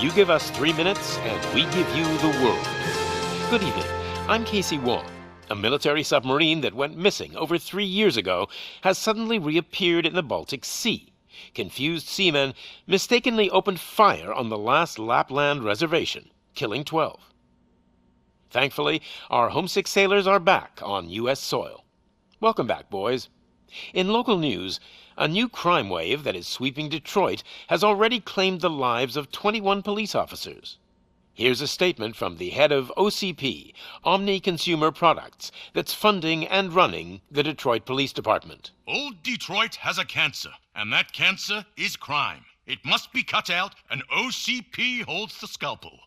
You give us 3 minutes, and we give you the world. Good evening. I'm Casey Wong. A military submarine that went missing over 3 years ago has suddenly reappeared in the Baltic Sea. Confused seamen mistakenly opened fire on the last Lapland reservation, killing 12. Thankfully, our homesick sailors are back on U.S. soil. Welcome back, boys. In local news, a new crime wave that is sweeping Detroit has already claimed the lives of 21 police officers. Here's a statement from the head of OCP, Omni Consumer Products, that's funding and running the Detroit Police Department. Old Detroit has a cancer, and that cancer is crime. It must be cut out, and OCP holds the scalpel.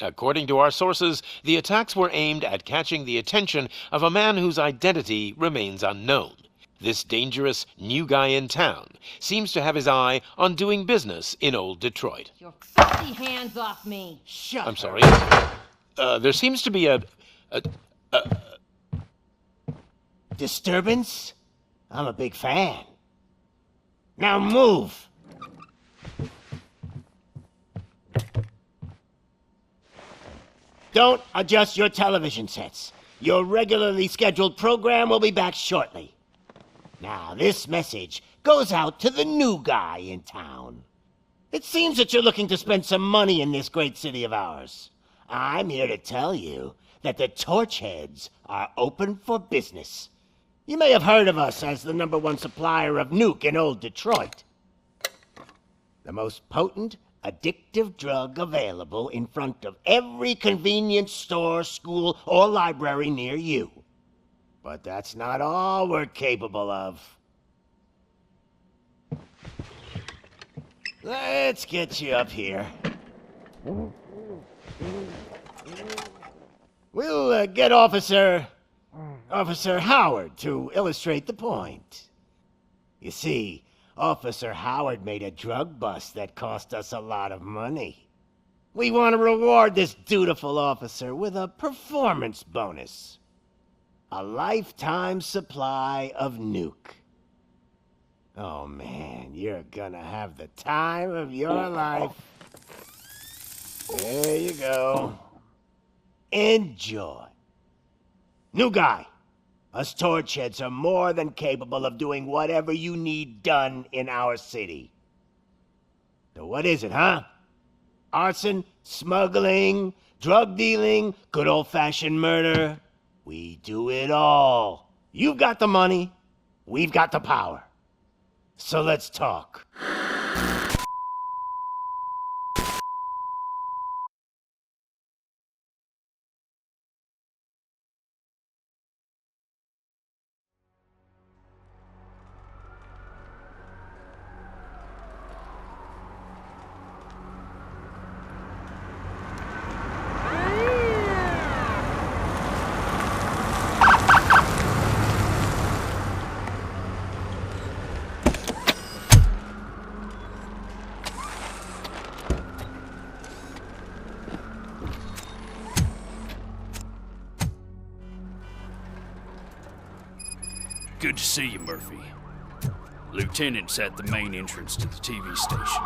According to our sources, the attacks were aimed at catching the attention of a man whose identity remains unknown. This dangerous new guy in town seems to have his eye on doing business in old Detroit. Your filthy hands off me! I'm sorry. There seems to be a disturbance? I'm a big fan. Now move! Don't adjust your television sets. Your regularly scheduled program will be back shortly. Now, this message goes out to the new guy in town. It seems that you're looking to spend some money in this great city of ours. I'm here to tell you that the Torchheads are open for business. You may have heard of us as the #1 supplier of nuke in old Detroit. The most potent, addictive drug available in front of every convenience store, school, or library near you. But that's not all we're capable of. Let's get you up here. We'll get Officer Howard to illustrate the point. You see, Officer Howard made a drug bust that cost us a lot of money. We want to reward this dutiful officer with a performance bonus. A lifetime supply of nuke. Oh man, you're gonna have the time of your life. There you go. Enjoy. New guy, us Torchheads are more than capable of doing whatever you need done in our city. So what is it, huh? Arson, smuggling, drug dealing, good old-fashioned murder? We do it all. You've got the money, we've got the power. So let's talk. Good to see you, Murphy. Lieutenant's at the main entrance to the TV station.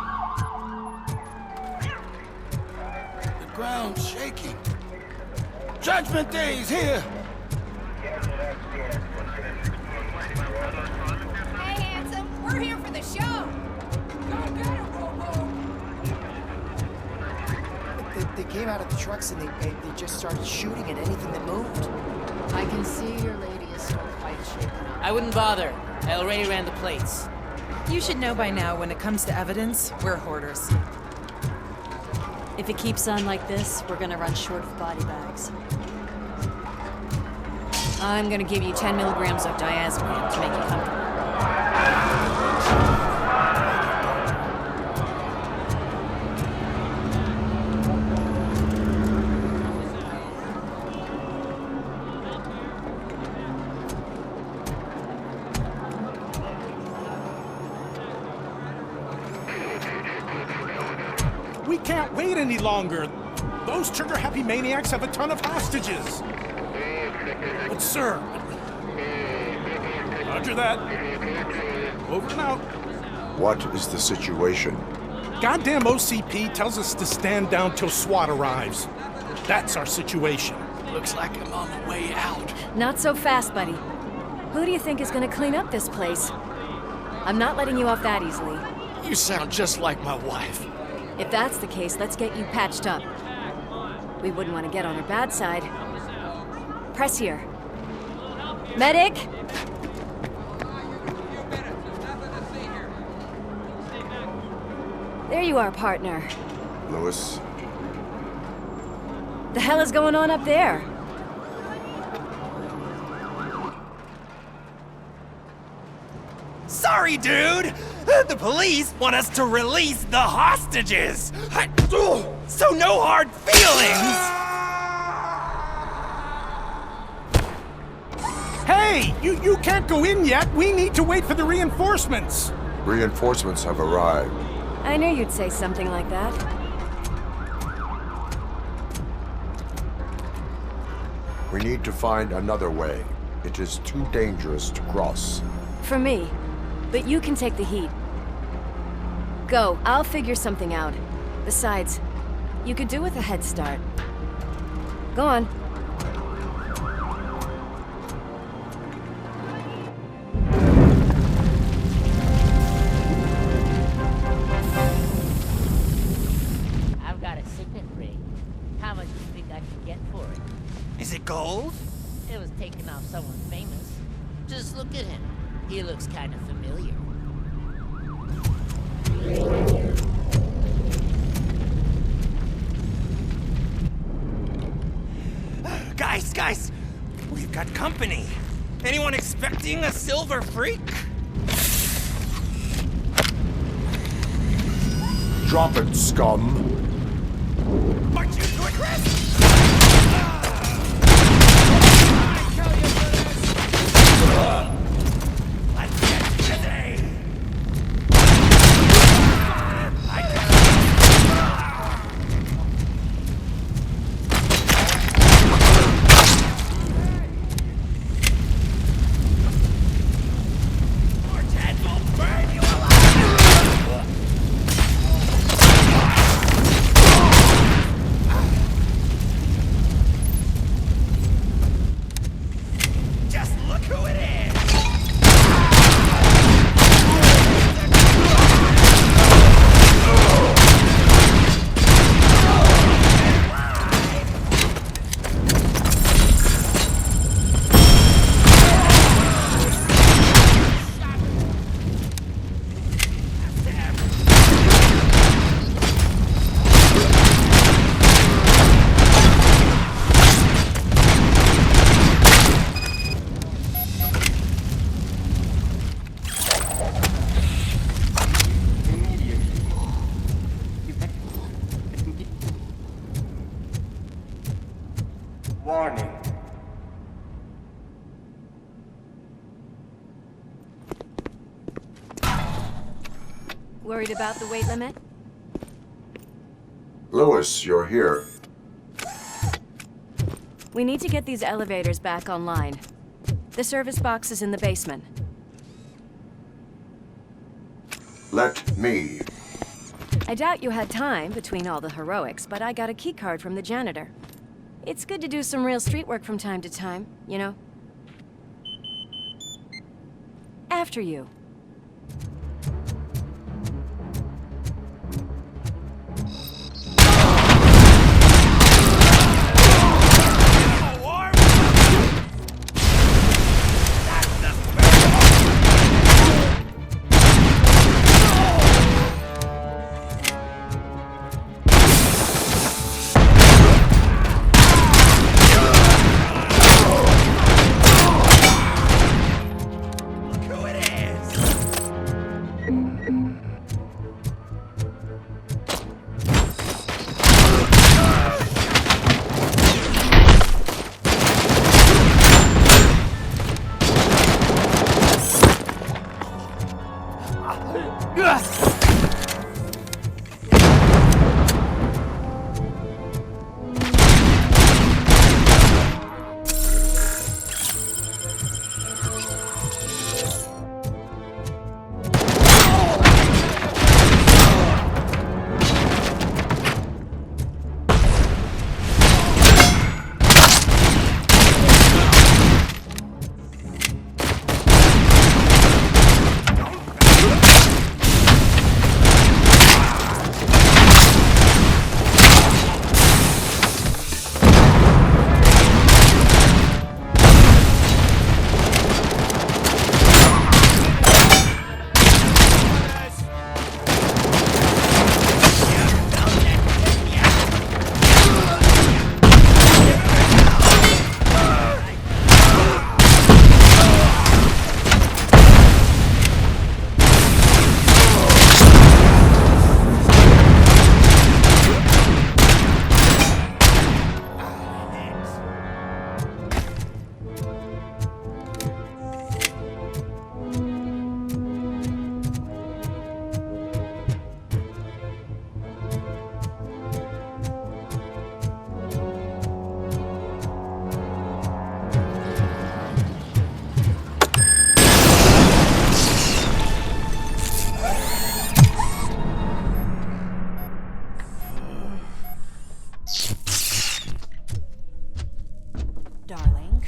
The ground's shaking. Judgment Day's here! Hey, handsome, we're here for the show! Go get it, Robo! They came out of the trucks and they just started shooting at anything that moved. I can see your lady is still quite shaken up. I wouldn't bother. I already ran the plates. You should know by now, when it comes to evidence, we're hoarders. If it keeps on like this, we're gonna run short of body bags. I'm gonna give you 10 milligrams of diazepam to make you comfortable. We can't wait any longer. Those trigger-happy maniacs have a ton of hostages. But sir... Roger that. Over and out. What is the situation? goddamn OCP tells us to stand down till SWAT arrives. That's our situation. Looks like I'm on the way out. Not so fast, buddy. Who do you think is gonna clean up this place? I'm not letting you off that easily. You sound just like my wife. If that's the case, let's get you patched up. We wouldn't want to get on her bad side. Press here. Medic! There you are, partner. Lewis, The hell is going on up there? Sorry, dude! The police want us to release the hostages! So no hard feelings! Hey, you can't go in yet. We need to wait for the reinforcements. reinforcements have arrived. I knew you'd say something like that. We need to find another way. It is too dangerous to cross. For me. But you can take the heat. Go, I'll figure something out. Besides, you could do with a head start. Go on. I've got a signet ring. How much do you think I can get for it? Is it gold? It was taken off someone famous. Just look at him. He looks kind of familiar. Guys, we've got company. Anyone expecting a silver freak? Drop it, scum. Aren't you to aggressive? Let's get today. Your head will burn you alive. Just look who it is! Warning. Worried about the weight limit? Lewis, you're here. We need to get these elevators back online. The service box is in the basement. Let me. I doubt you had time between all the heroics, but I got a keycard from the janitor. It's good to do some real street work from time to time, you know? After you. Who it is?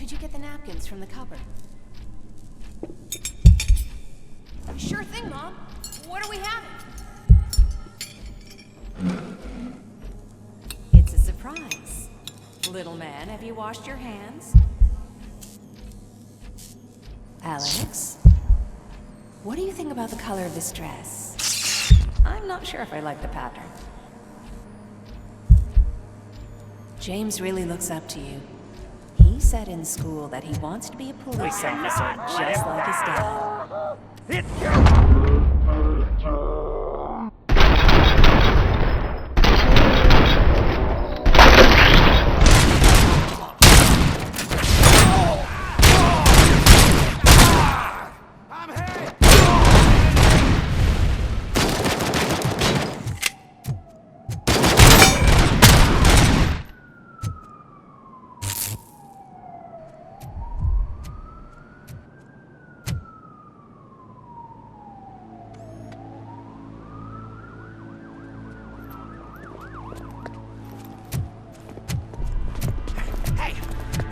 Could you get the napkins from the cupboard? Sure thing, Mom. What are we having? It's a surprise. Little man, have you washed your hands? Alex? What do you think about the color of this dress? I'm not sure if I like the pattern. James really looks up to you. He said in school that he wants to be a police officer just like his dad.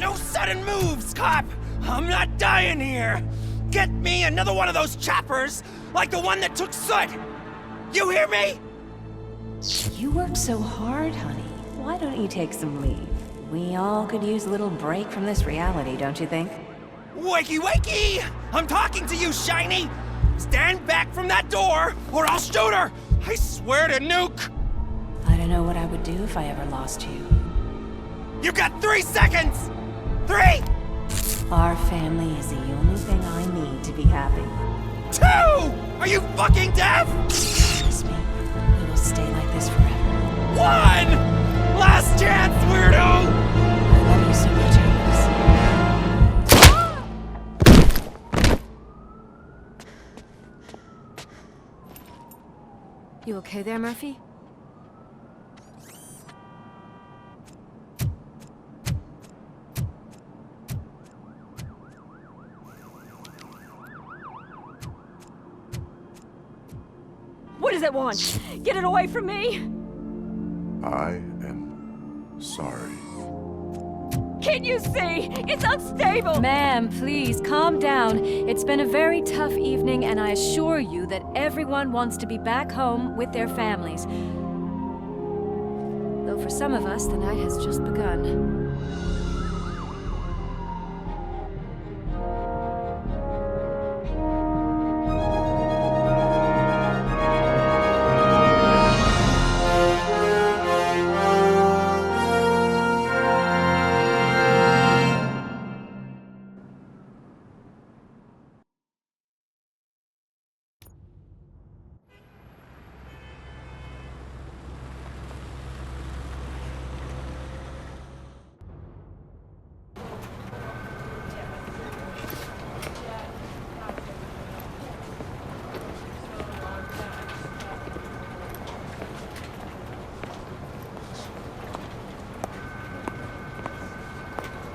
No sudden moves, cop! I'm not dying here! Get me another one of those choppers, like the one that took Soot! You hear me? You work so hard, honey. Why don't you take some leave? We all could use a little break from this reality, don't you think? Wakey, wakey! I'm talking to you, Shiny! Stand back from that door, or I'll shoot her! I swear to nuke! I don't know what I would do if I ever lost you. You got 3 seconds! 3! Our family is the only thing I need to be happy. 2! Are you fucking deaf? Trust me, we will stay like this forever. 1! Last chance, weirdo! I love you so much, Alex. You okay there, Murphy? What does it want? Get it away from me! I am sorry. Can't you see? It's unstable! Ma'am, please, calm down. It's been a very tough evening, and I assure you that everyone wants to be back home with their families. Though for some of us, the night has just begun.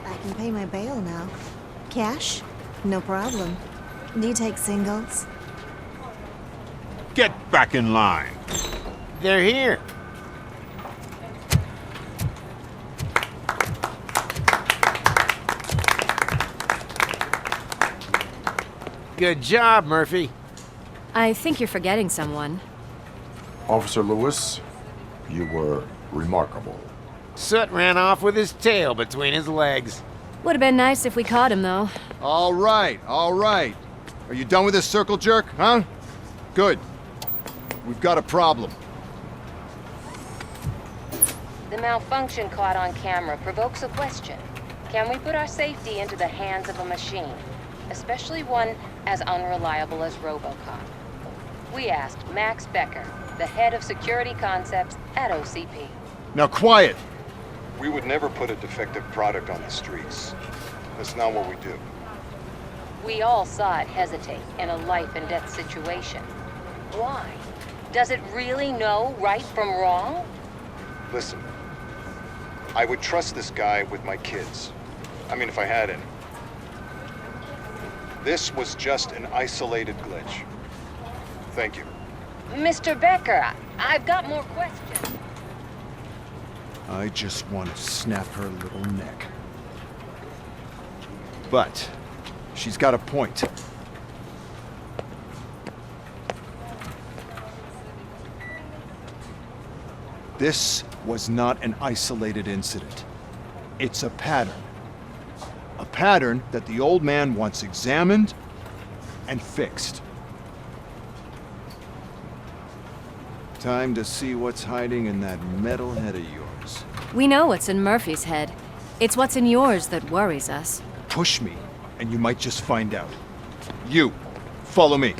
I can pay my bail now. Cash? No problem. Do you take singles? Get back in line. They're here. Good job, Murphy. I think you're forgetting someone. Officer Lewis, you were remarkable. Soot ran off with his tail between his legs. Would have been nice if we caught him, though. All right, all right. Are you done with this circle jerk, huh? Good. We've got a problem. The malfunction caught on camera provokes a question. Can we put our safety into the hands of a machine, especially one as unreliable as Robocop? We asked Max Becker, the head of security concepts at OCP. Now quiet! We would never put a defective product on the streets. That's not what we do. We all saw it hesitate in a life-and-death situation. Why? Does it really know right from wrong? Listen, I would trust this guy with my kids. I mean, if I had any. This was just an isolated glitch. Thank you. Mr. Becker, I've got more questions. I just want to snap her little neck. But she's got a point. This was not an isolated incident. It's a pattern. A pattern that the old man wants examined and fixed. Time to see what's hiding in that metal head of yours. We know what's in Murphy's head. It's what's in yours that worries us. Push me, and you might just find out. You, follow me.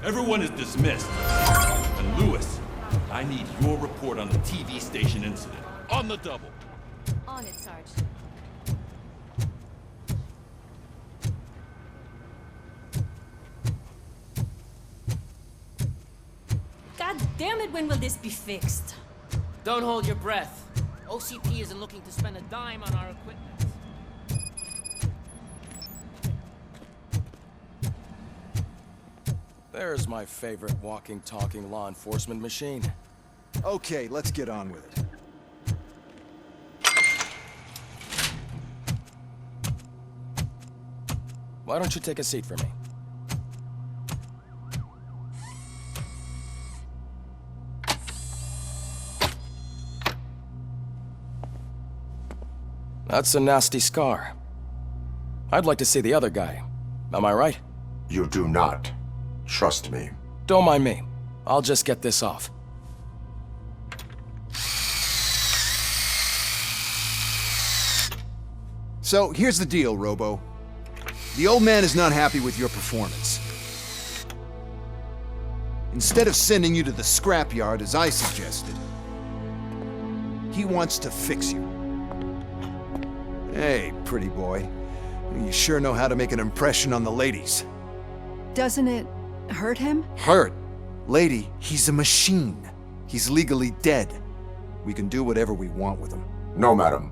Everyone is dismissed. And Lewis, I need your report on the TV station incident. On the double. On it, Sarge. God damn it, when will this be fixed? Don't hold your breath. OCP isn't looking to spend a dime on our equipment. There's my favorite walking, talking law enforcement machine. Okay, let's get on with it. Why don't you take a seat for me? That's a nasty scar. I'd like to see the other guy. Am I right? You do not. Trust me. Don't mind me. I'll just get this off. So, here's the deal, Robo. The old man is not happy with your performance. Instead of sending you to the scrapyard as I suggested, he wants to fix you. Hey, pretty boy. You sure know how to make an impression on the ladies. Doesn't it hurt him? Hurt? Lady, he's a machine. He's legally dead. We can do whatever we want with him. No, madam.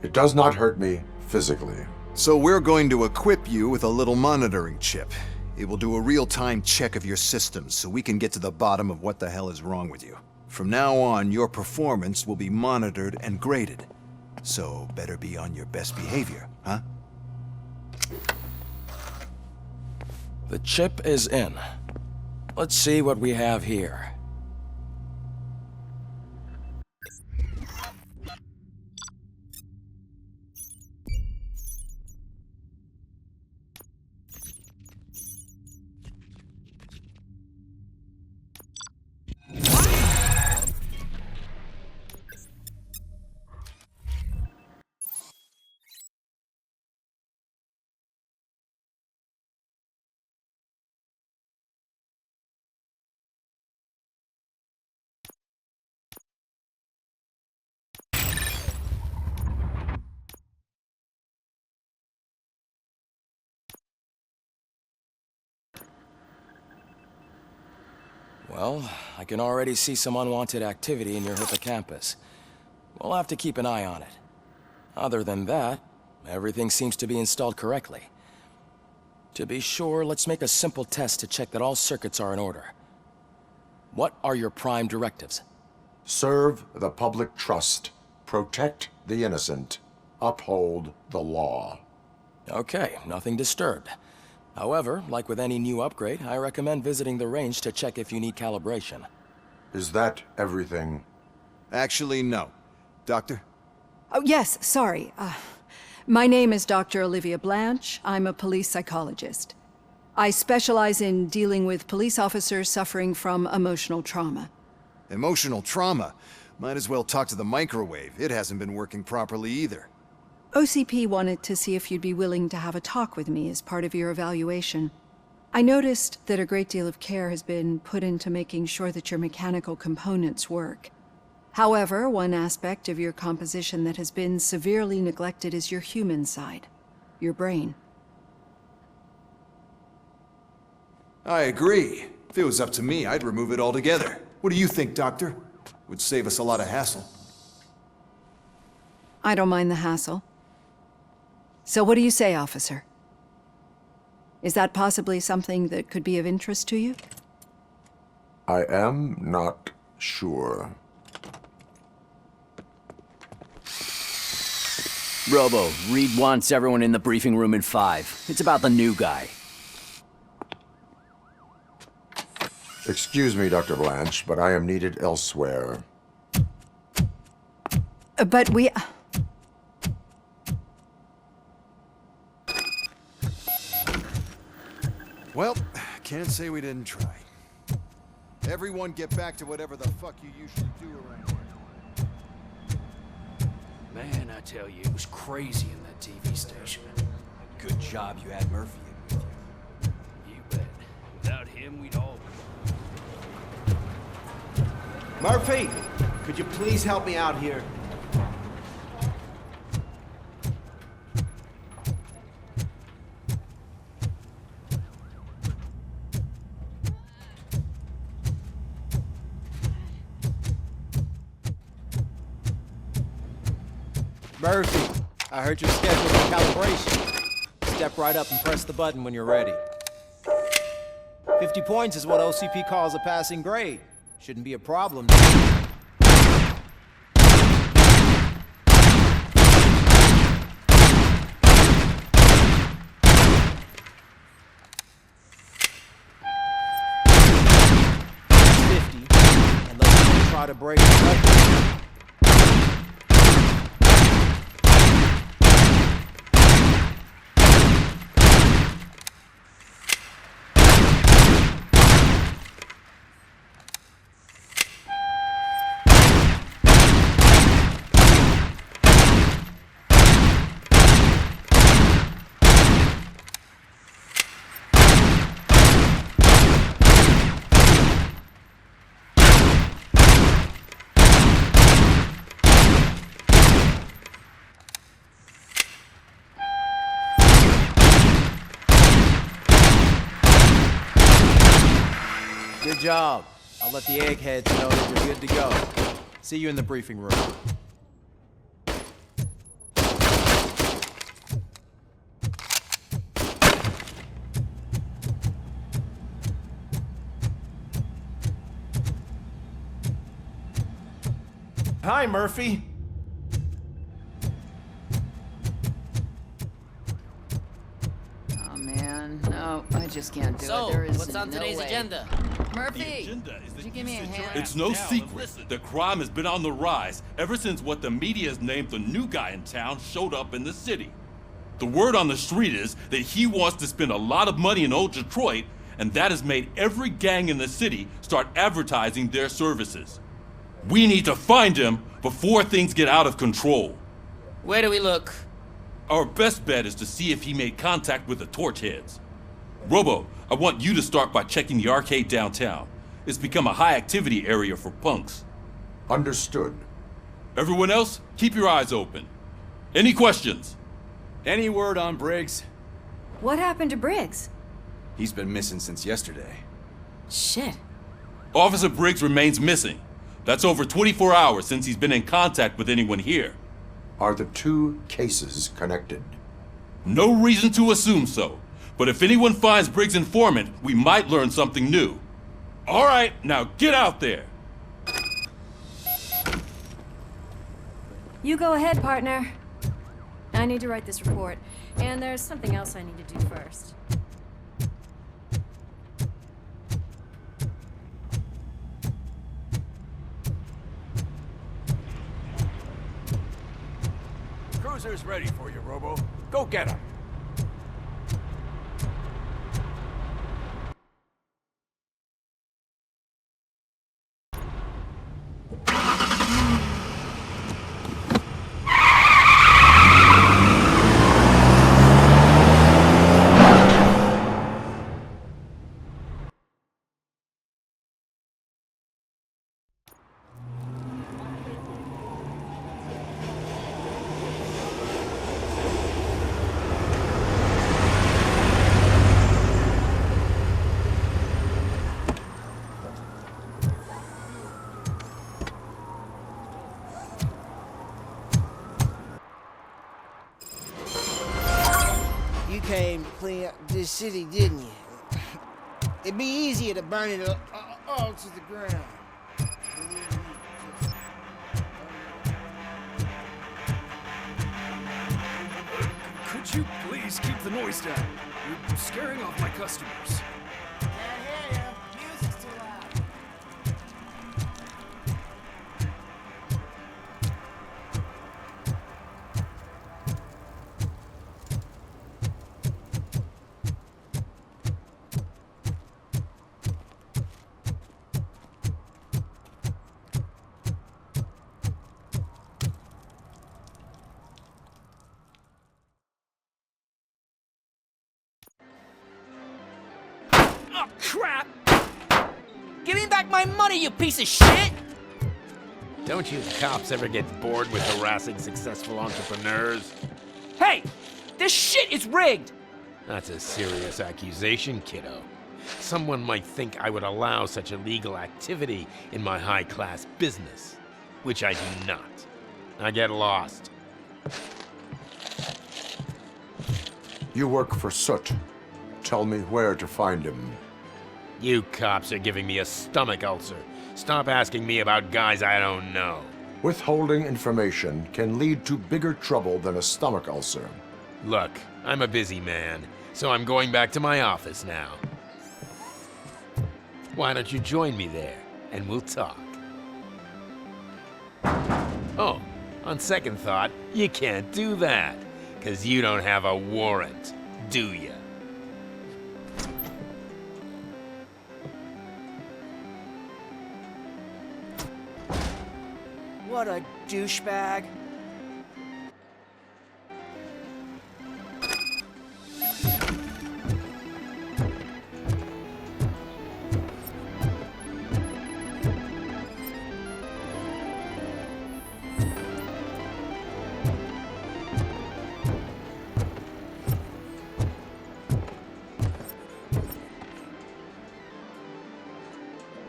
It does not hurt me physically. So we're going to equip you with a little monitoring chip. It will do a real-time check of your systems so we can get to the bottom of what the hell is wrong with you. From now on, your performance will be monitored and graded. So better be on your best behavior, huh? The chip is in. Let's see what we have here. Well, I can already see some unwanted activity in your hippocampus. We'll have to keep an eye on it. Other than that, everything seems to be installed correctly. To be sure, let's make a simple test to check that all circuits are in order. What are your prime directives? Serve the public trust. Protect the innocent. Uphold the law. Okay, nothing disturbed. However, like with any new upgrade, I recommend visiting the range to check if you need calibration. Is that everything? Actually, no. Doctor? Oh, yes, sorry. My name is Dr. Olivia Blanche. I'm a police psychologist. I specialize in dealing with police officers suffering from emotional trauma. Emotional trauma? Might as well talk to the microwave. It hasn't been working properly either. OCP wanted to see if you'd be willing to have a talk with me as part of your evaluation. I noticed that a great deal of care has been put into making sure that your mechanical components work. However, one aspect of your composition that has been severely neglected is your human side, your brain. I agree. If it was up to me, I'd remove it altogether. What do you think, Doctor? Would save us a lot of hassle. I don't mind the hassle. So what do you say, officer? Is that possibly something that could be of interest to you? I am not sure. Robo, Reed wants everyone in the briefing room in 5. It's about the new guy. Excuse me, Dr. Blanche, but I am needed elsewhere. But we... Well, can't say we didn't try. Everyone get back to whatever the fuck you usually do around here. Man, I tell you, it was crazy in that TV station. Good job you had Murphy in with you. You bet. Without him, we'd all... Murphy, could you please help me out here? Murphy, I heard you're scheduled for calibration. Step right up and press the button when you're ready. 50 points is what OCP calls a passing grade. Shouldn't be a problem. Unless you try to break the record. Good job. I'll let the eggheads know that you're good to go. See you in the briefing room. Hi, Murphy. Oh, man. No, I just can't do it. There is what's on no today's way. agenda? Murphy, could you give me a hand? It's no secret that crime has been on the rise ever since what the media has named the new guy in town showed up in the city. The word on the street is that he wants to spend a lot of money in old Detroit, and that has made every gang in the city start advertising their services. We need to find him before things get out of control. Where do we look? Our best bet is to see if he made contact with the Torchheads. Robo, I want you to start by checking the arcade downtown. It's become a high-activity area for punks. Understood. Everyone else, keep your eyes open. Any questions? Any word on Briggs? What happened to Briggs? He's been missing since yesterday. Shit. Officer Briggs remains missing. That's over 24 hours since he's been in contact with anyone here. Are the two cases connected? No reason to assume so. But if anyone finds Briggs' informant, we might learn something new. All right, now get out there. You go ahead, partner. I need to write this report, and there's something else I need to do first. Cruiser's ready for you, Robo. Go get him. You came to clean up this city, didn't you? It'd be easier to burn it all to the ground. Just keep the noise down. You're scaring off my customers. Can't hear you. Music's too loud. Oh, crap! Give me back my money, you piece of shit! Don't you cops ever get bored with harassing successful entrepreneurs? Hey! This shit is rigged! That's a serious accusation, kiddo. Someone might think I would allow such illegal activity in my high-class business, which I do not. I get lost. You work for Soot. Tell me where to find him. You cops are giving me a stomach ulcer. Stop asking me about guys I don't know. Withholding information can lead to bigger trouble than a stomach ulcer. Look, I'm a busy man, so I'm going back to my office now. Why don't you join me there, and we'll talk. Oh, on second thought, you can't do that, 'cause you don't have a warrant, do ya? What a douchebag.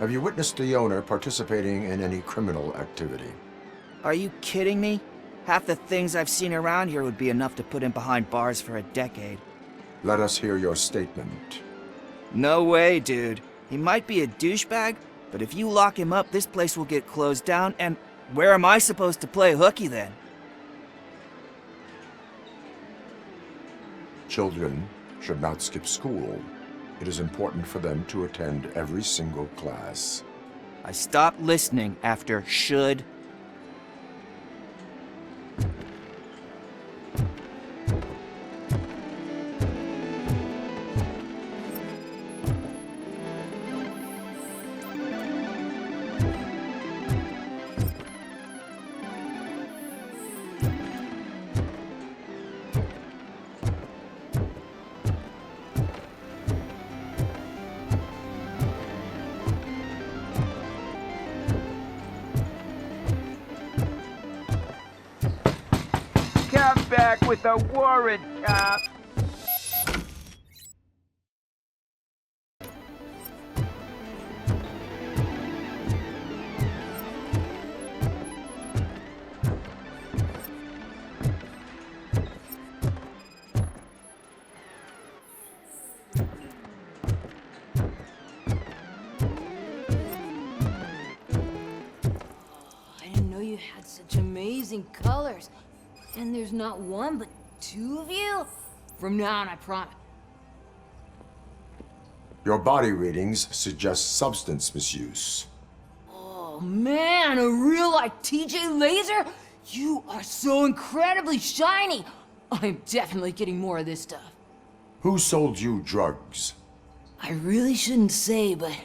Have you witnessed the owner participating in any criminal activity? Are you kidding me? Half the things I've seen around here would be enough to put him behind bars for a decade. Let us hear your statement. No way, dude. He might be a douchebag, but if you lock him up, this place will get closed down, and where am I supposed to play hooky then? Children should not skip school. It is important for them to attend every single class. I stopped listening after should. Come back with a warrant, cop! I didn't know you had such amazing colors. And there's not one, but two of you? From now on, I promise. Your body readings suggest substance misuse. Oh man, a real like TJ Laser? You are so incredibly shiny. I'm definitely getting more of this stuff. Who sold you drugs? I really shouldn't say, but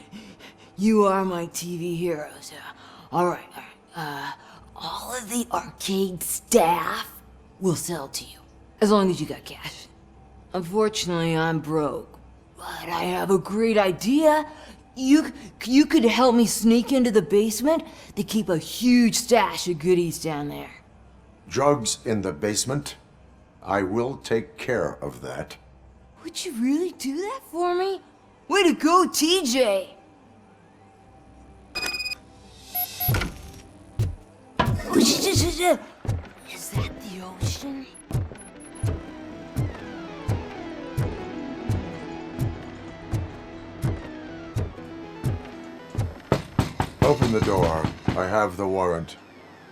you are my TV heroes. All right. All of the arcade staff will sell to you, as long as you got cash. Unfortunately, I'm broke, but I have a great idea. You could help me sneak into the basement. They keep a huge stash of goodies down there. Drugs in the basement? I will take care of that. Would you really do that for me? Way to go, TJ! Oh, shit. Is that the ocean? Open the door. I have the warrant.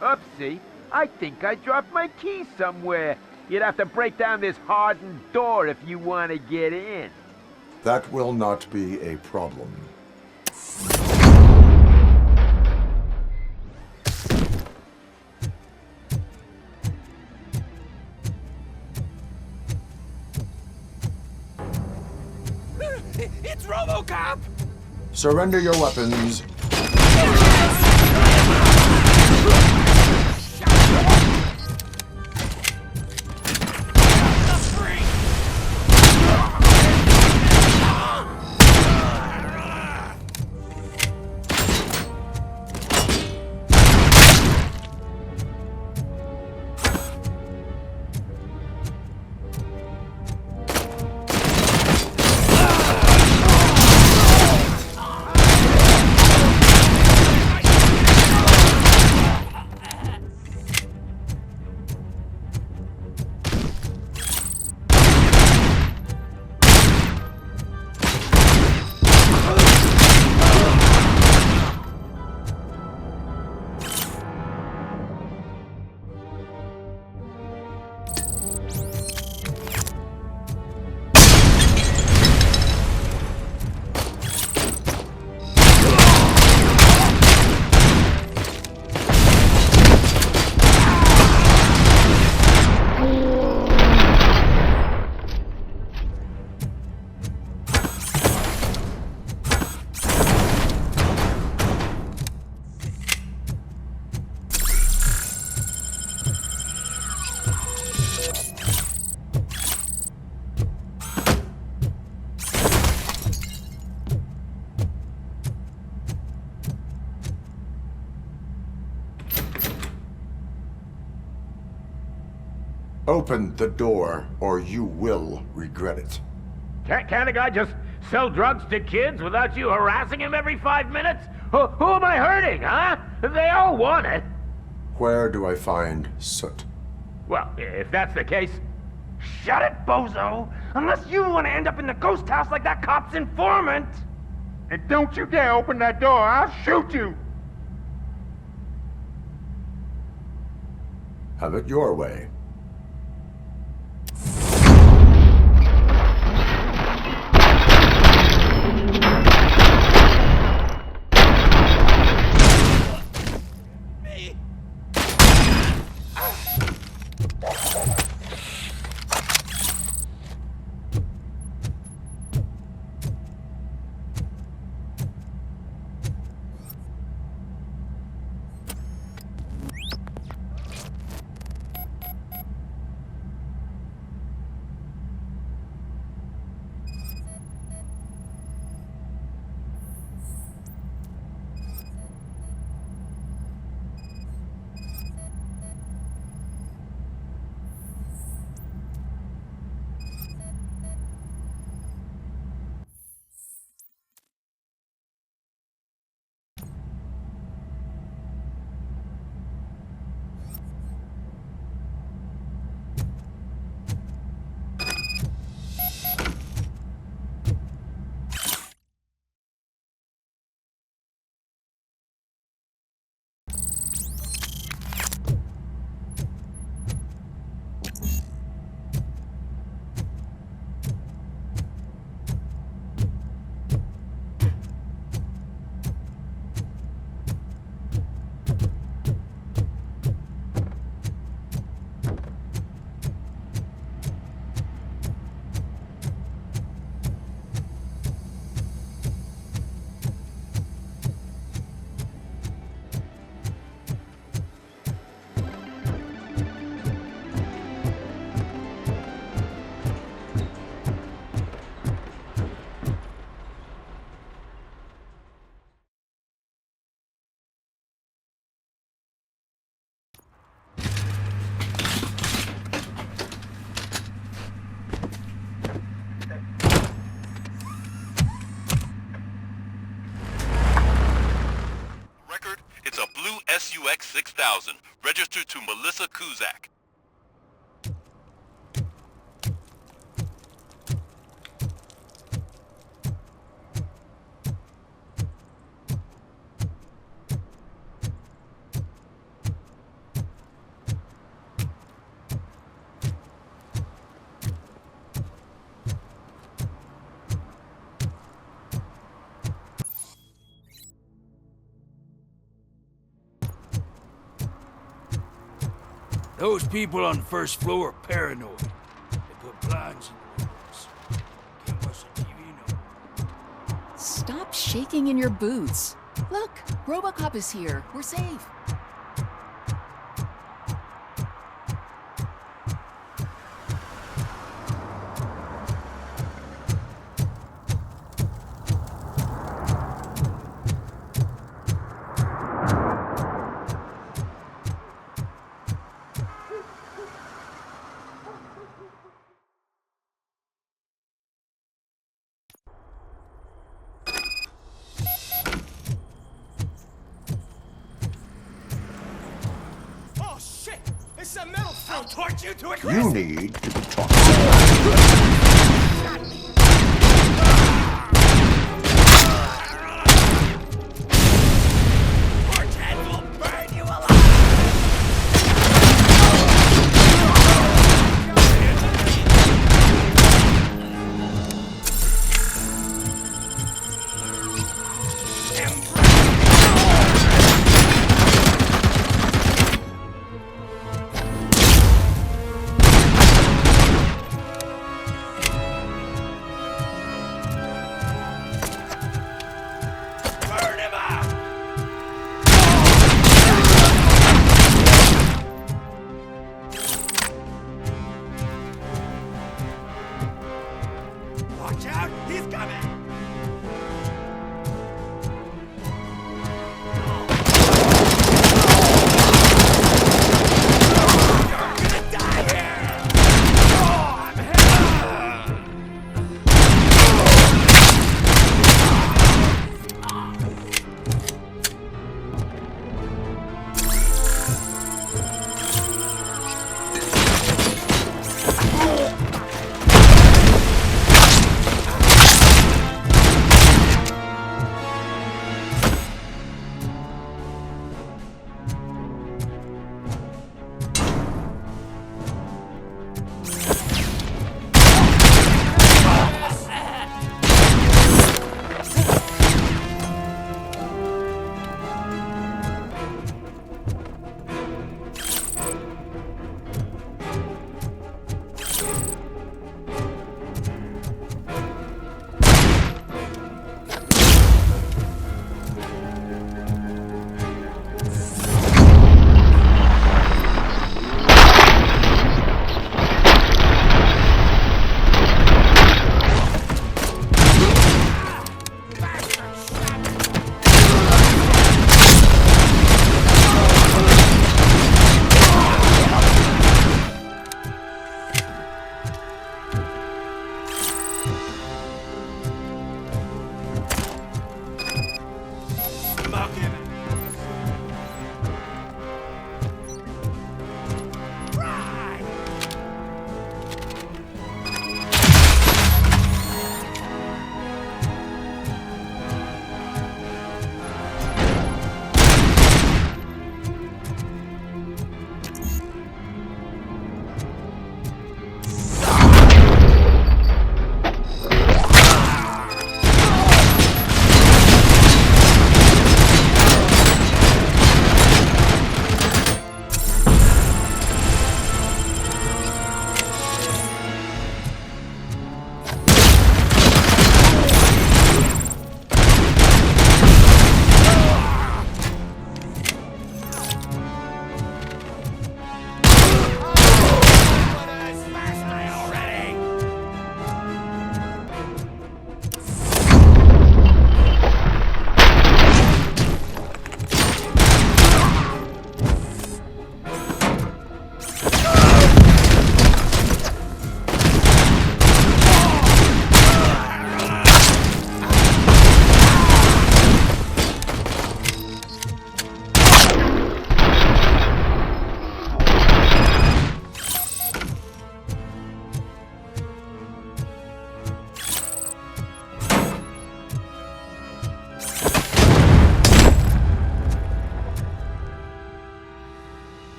Upsie, I think I dropped my keys somewhere. You'd have to break down this hardened door if you want to get in. That will not be a problem. It's Robocop! Surrender your weapons. Open the door, or you will regret it. Can't a guy just sell drugs to kids without you harassing him every 5 minutes? Who am I hurting, huh? They all want it. Where do I find Soot? Well, if that's the case, shut it, bozo! Unless you want to end up in the ghost house like that cop's informant! And don't you dare open that door, I'll shoot you! Have it your way. SUX 6000, registered to Melissa Kuzak. Those people on the first floor are paranoid. They put blinds in the rooms. Can't watch the TV no more. Stop shaking in your boots. Look, Robocop is here. We're safe. I'll torch you to a crisp! You need to be taught. Watch out! He's coming!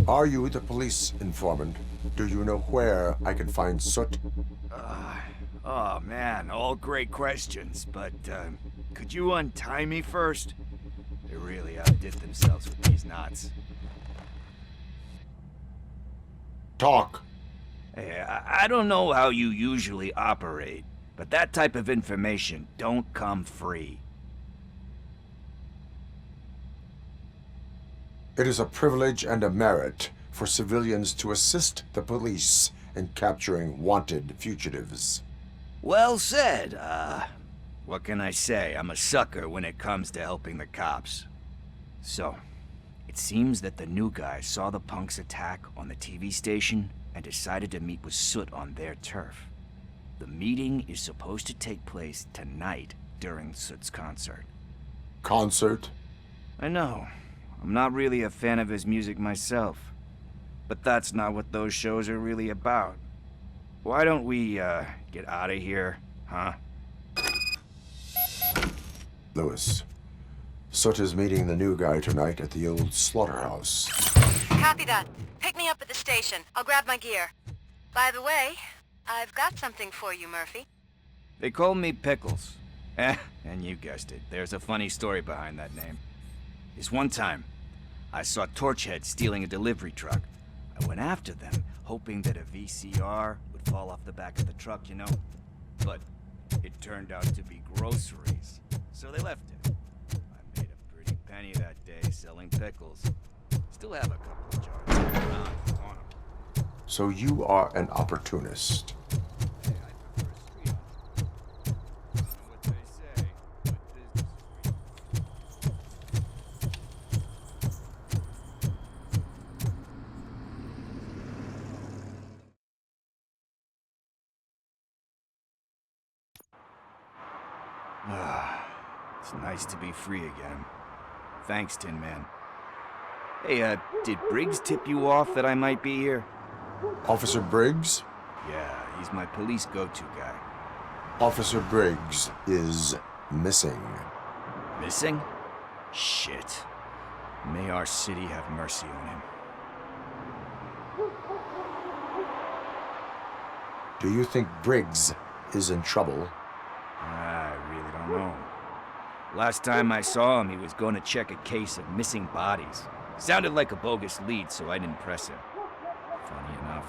Are you the police informant? Do you know where I can find Soot? Oh man, all great questions, but could you untie me first? They really outdid themselves with these knots. Talk. Hey, I don't know how you usually operate, but that type of information don't come free. It is a privilege and a merit for civilians to assist the police in capturing wanted fugitives. Well said. What can I say? I'm a sucker when it comes to helping the cops. So, it seems that the new guy saw the punks attack on the TV station and decided to meet with Soot on their turf. The meeting is supposed to take place tonight during Soot's concert. Concert? I know. I'm not really a fan of his music myself. But that's not what those shows are really about. Why don't we, get out of here, huh? Lewis, Soot is meeting the new guy tonight at the old slaughterhouse. Copy that. Pick me up at the station. I'll grab my gear. By the way, I've got something for you, Murphy. They call me Pickles. And you guessed it, there's a funny story behind that name. This one time, I saw Torchhead stealing a delivery truck. I went after them, hoping that a VCR would fall off the back of the truck, you know? But it turned out to be groceries, so they left it. I made a pretty penny that day selling pickles. Still have a couple of jars on them. So you are an opportunist. It's nice to be free again. Thanks, Tin Man. Hey, did Briggs tip you off that I might be here? Officer Briggs? Yeah, he's my police go-to guy. Officer Briggs is missing. Missing? Shit. May our city have mercy on him. Do you think Briggs is in trouble? I really don't know. Last time I saw him, he was going to check a case of missing bodies. Sounded like a bogus lead, so I didn't press him. Funny enough.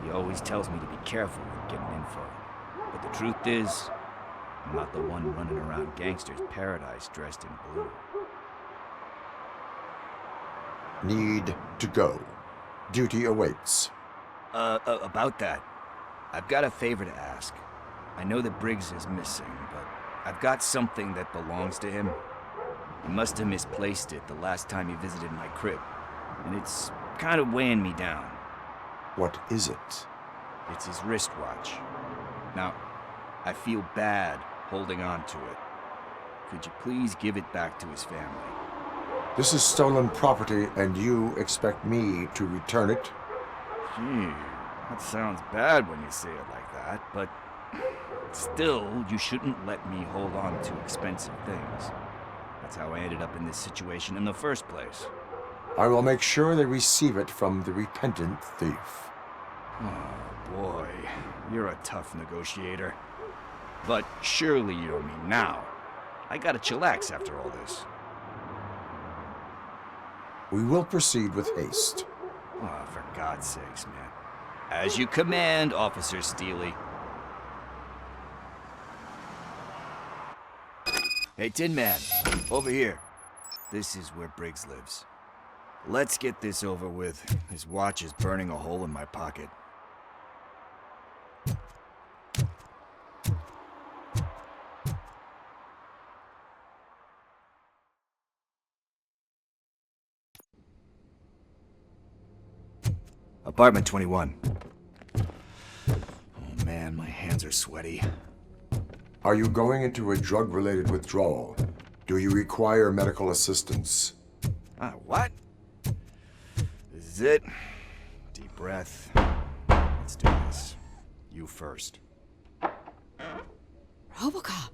He always tells me to be careful with getting info. But the truth is, I'm not the one running around Gangster's Paradise dressed in blue. Need to go. Duty awaits. About that, I've got a favor to ask. I know that Briggs is missing, but I've got something that belongs to him. He must have misplaced it the last time he visited my crib, and it's kind of weighing me down. What is it? It's his wristwatch. Now, I feel bad holding on to it. Could you please give it back to his family? This is stolen property, and you expect me to return it? Gee, that sounds bad when you say it like that, but still, you shouldn't let me hold on to expensive things. That's how I ended up in this situation in the first place. I will make sure they receive it from the repentant thief. Oh boy, you're a tough negotiator. But surely you don't mean now. I gotta chillax after all this. We will proceed with haste. Oh, for God's sakes, man. As you command, Officer Steely. Hey, Tin Man, over here. This is where Briggs lives. Let's get this over with. His watch is burning a hole in my pocket. Apartment 21. Oh man, my hands are sweaty. Are you going into a drug-related withdrawal? Do you require medical assistance? What? This is it. Deep breath. Let's do this. You first. Robocop.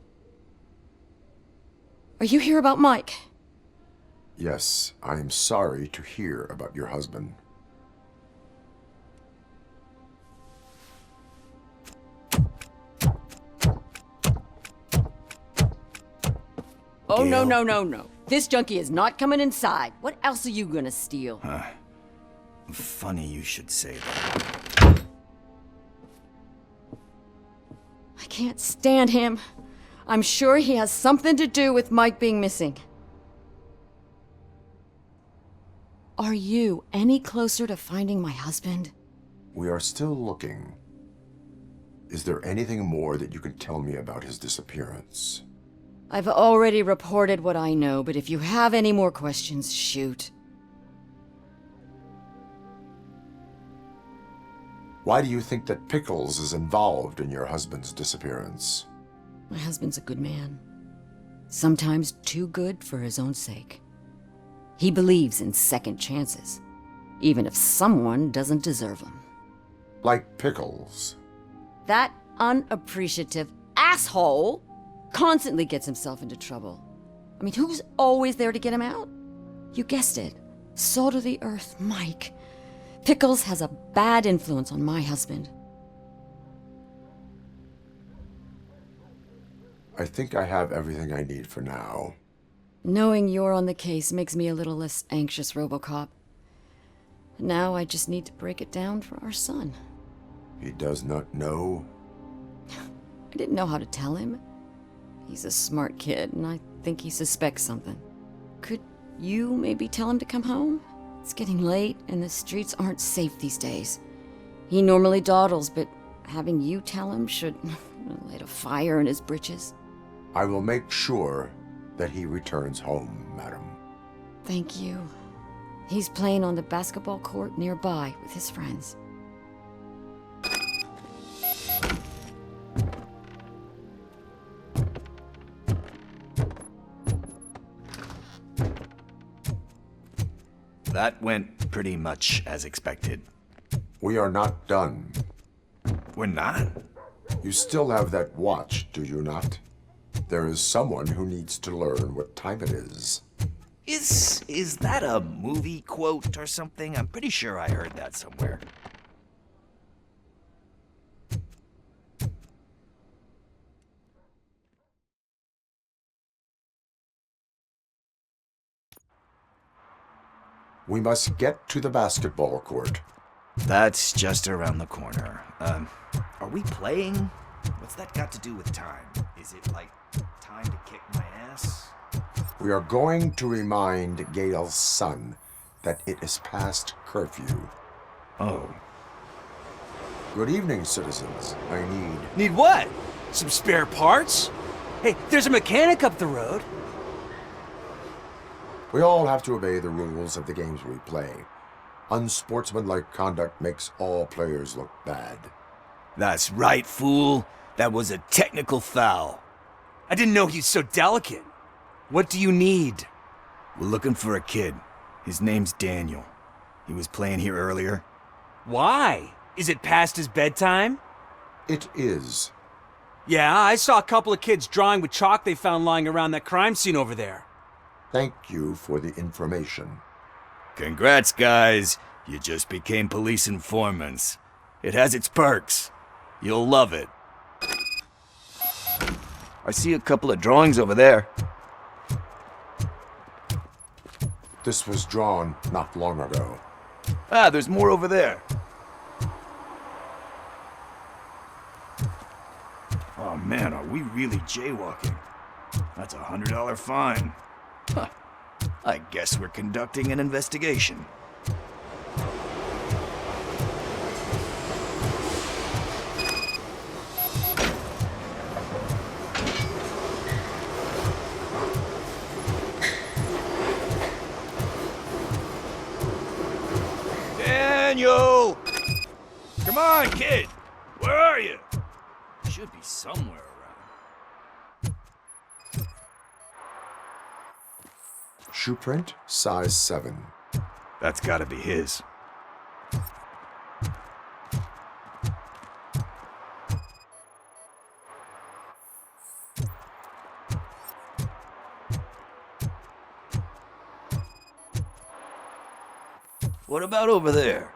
Are you here about Mike? Yes, I am sorry to hear about your husband. Oh, no. This junkie is not coming inside. What else are you gonna steal? Funny you should say that. I can't stand him. I'm sure he has something to do with Mike being missing. Are you any closer to finding my husband? We are still looking. Is there anything more that you can tell me about his disappearance? I've already reported what I know, but if you have any more questions, shoot. Why do you think that Pickles is involved in your husband's disappearance? My husband's a good man. Sometimes too good for his own sake. He believes in second chances, even if someone doesn't deserve them. Like Pickles. That unappreciative asshole constantly gets himself into trouble. I mean, who's always there to get him out? You guessed it. Salt of the earth, Mike. Pickles has a bad influence on my husband. I think I have everything I need for now. Knowing you're on the case makes me a little less anxious, Robocop. Now I just need to break it down for our son. He does not know? I didn't know how to tell him. He's a smart kid, and I think he suspects something. Could you maybe tell him to come home? It's getting late, and the streets aren't safe these days. He normally dawdles, but having you tell him should light a fire in his britches. I will make sure that he returns home, madam. Thank you. He's playing on the basketball court nearby with his friends. That went pretty much as expected. We are not done. We're not? You still have that watch, do you not? There is someone who needs to learn what time it is. Is that a movie quote or something? I'm pretty sure I heard that somewhere. We must get to the basketball court. That's just around the corner. Are we playing? What's that got to do with time? Is it like time to kick my ass? We are going to remind Gail's son that it is past curfew. Oh. Good evening, citizens. Need what? Some spare parts? Hey, there's a mechanic up the road. We all have to obey the rules of the games we play. Unsportsmanlike conduct makes all players look bad. That's right, fool. That was a technical foul. I didn't know he's so delicate. What do you need? We're looking for a kid. His name's Daniel. He was playing here earlier. Why? Is it past his bedtime? It is. Yeah, I saw a couple of kids drawing with chalk they found lying around that crime scene over there. Thank you for the information. Congrats, guys. You just became police informants. It has its perks. You'll love it. I see a couple of drawings over there. This was drawn not long ago. Ah, there's more over there. Oh man, are we really jaywalking? That's a $100 fine. Huh. I guess we're conducting an investigation. Daniel! Come on, kid! Where are you? Should be somewhere around. Shoe print, size 7. That's gotta be his. What about over there?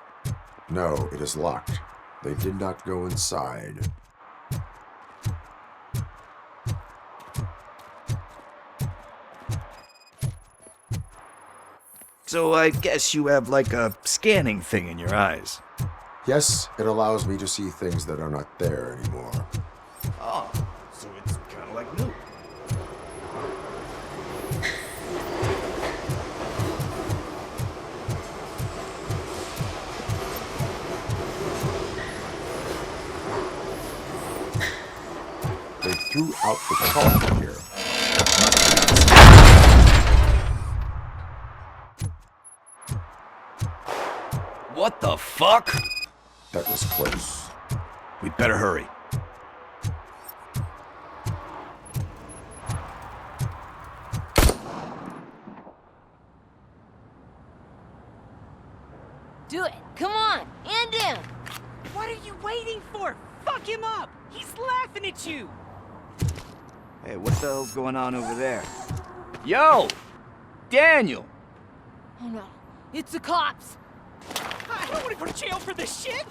No, it is locked. They did not go inside. So I guess you have like a scanning thing in your eyes. Yes, it allows me to see things that are not there anymore. Oh, so it's kind of like new. They threw out the chalk here. What the fuck? That was close. We'd better hurry. Do it! Come on! And in! What are you waiting for? Fuck him up! He's laughing at you! Hey, what the hell's going on over there? Yo! Daniel! Oh no, it's the cops! I don't want to go to jail for this shit!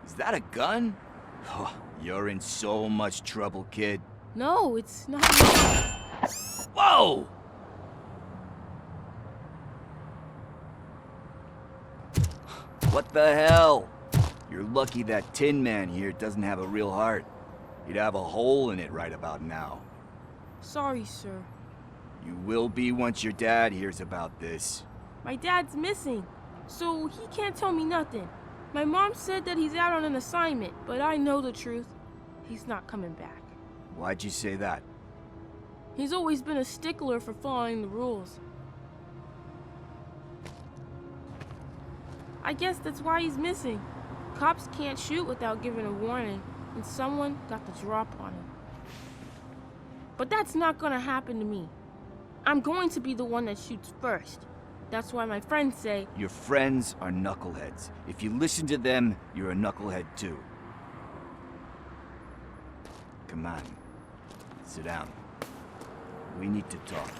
Is that a gun? Oh, you're in so much trouble, kid. No, it's not. Whoa! What the hell? You're lucky that Tin Man here doesn't have a real heart. He'd have a hole in it right about now. Sorry, sir. You will be once your dad hears about this. My dad's missing, so he can't tell me nothing. My mom said that he's out on an assignment, but I know the truth. He's not coming back. Why'd you say that? He's always been a stickler for following the rules. I guess that's why he's missing. Cops can't shoot without giving a warning, and someone got the drop on him. But that's not gonna happen to me. I'm going to be the one that shoots first. That's why my friends say... Your friends are knuckleheads. If you listen to them, you're a knucklehead too. Come on. Sit down. We need to talk.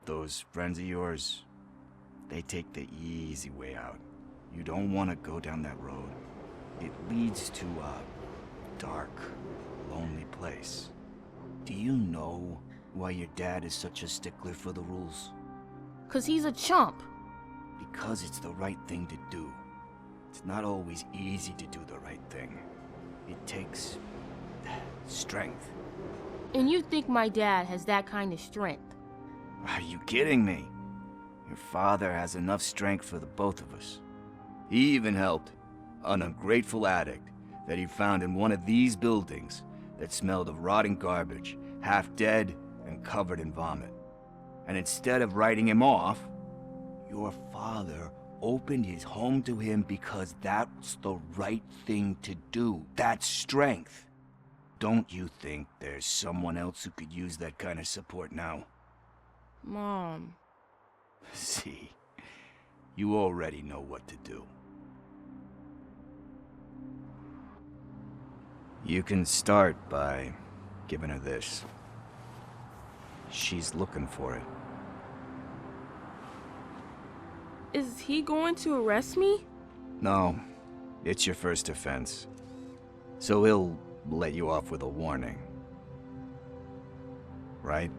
Those friends of yours, they take the easy way out. You don't want to go down that road. It leads to a dark, lonely place. Do you know why your dad is such a stickler for the rules? 'Cause he's a chump. Because it's the right thing to do. It's not always easy to do the right thing. It takes strength. And you think my dad has that kind of strength? Are you kidding me? Your father has enough strength for the both of us. He even helped an ungrateful addict that he found in one of these buildings that smelled of rotting garbage, half dead and covered in vomit. And instead of writing him off, your father opened his home to him because that's the right thing to do. That's strength. Don't you think there's someone else who could use that kind of support now? Mom. See, you already know what to do. You can start by giving her this. She's looking for it. Is he going to arrest me? No, it's your first offense. So he'll let you off with a warning. Right?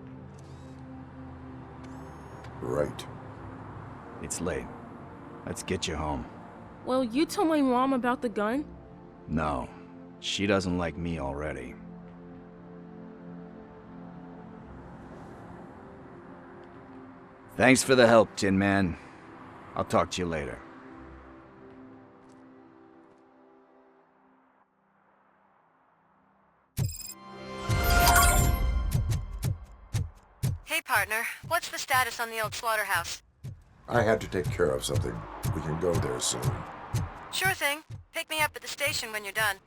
Right. It's late. Let's get you home. Well, you tell my mom about the gun? No, she doesn't like me already. Thanks for the help, Tin Man. I'll talk to you later. Hey, partner. What's the status on the old slaughterhouse? I had to take care of something. We can go there soon. Sure thing. Pick me up at the station when you're done.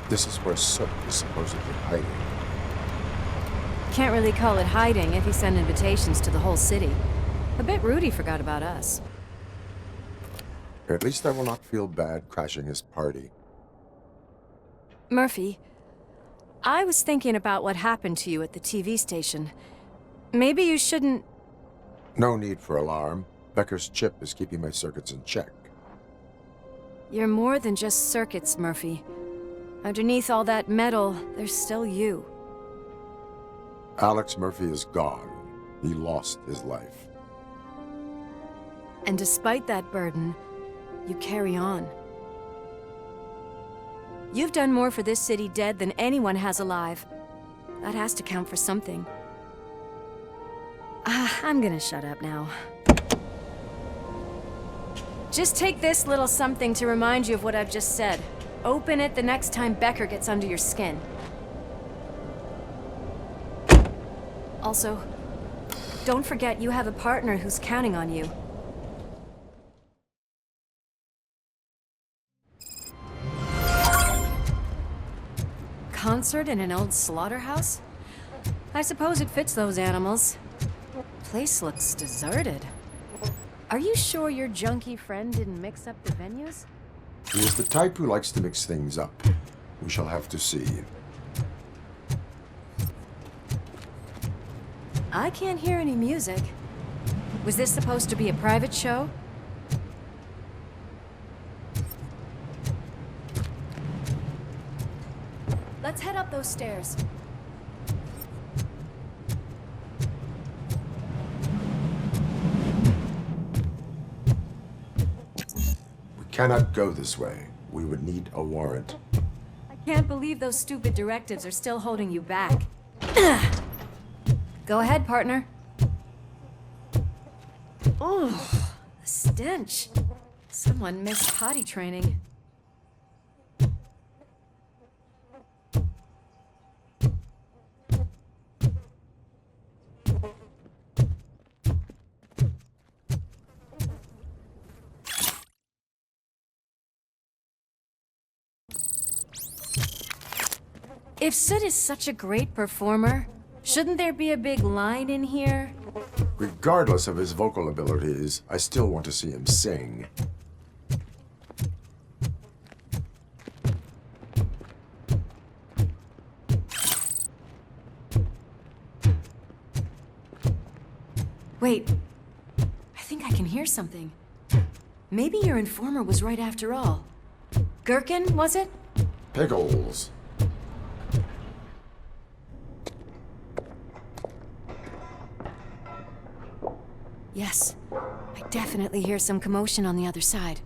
This is where Sook is supposedly hiding. Can't really call it hiding if he sent invitations to the whole city. I bet Rudy forgot about us. At least I will not feel bad crashing his party. Murphy, I was thinking about what happened to you at the TV station. Maybe you shouldn't... No need for alarm. Becker's chip is keeping my circuits in check. You're more than just circuits, Murphy. Underneath all that metal, there's still you. Alex Murphy is gone. He lost his life. And despite that burden, you carry on. You've done more for this city dead than anyone has alive. That has to count for something. I'm gonna shut up now. Just take this little something to remind you of what I've just said. Open it the next time Becker gets under your skin. Also, don't forget you have a partner who's counting on you. Concert in an old slaughterhouse? I suppose it fits those animals. Place looks deserted. Are you sure your junkie friend didn't mix up the venues? He is the type who likes to mix things up. We shall have to see. I can't hear any music. Was this supposed to be a private show? Let's head up those stairs. We cannot go this way. We would need a warrant. I can't believe those stupid directives are still holding you back. Go ahead, partner. Oh, the stench. Someone missed potty training. If Sid is such a great performer, shouldn't there be a big line in here? Regardless of his vocal abilities, I still want to see him sing. Wait, I think I can hear something. Maybe your informer was right after all. Gherkin, was it? Pickles. Yes, I definitely hear some commotion on the other side.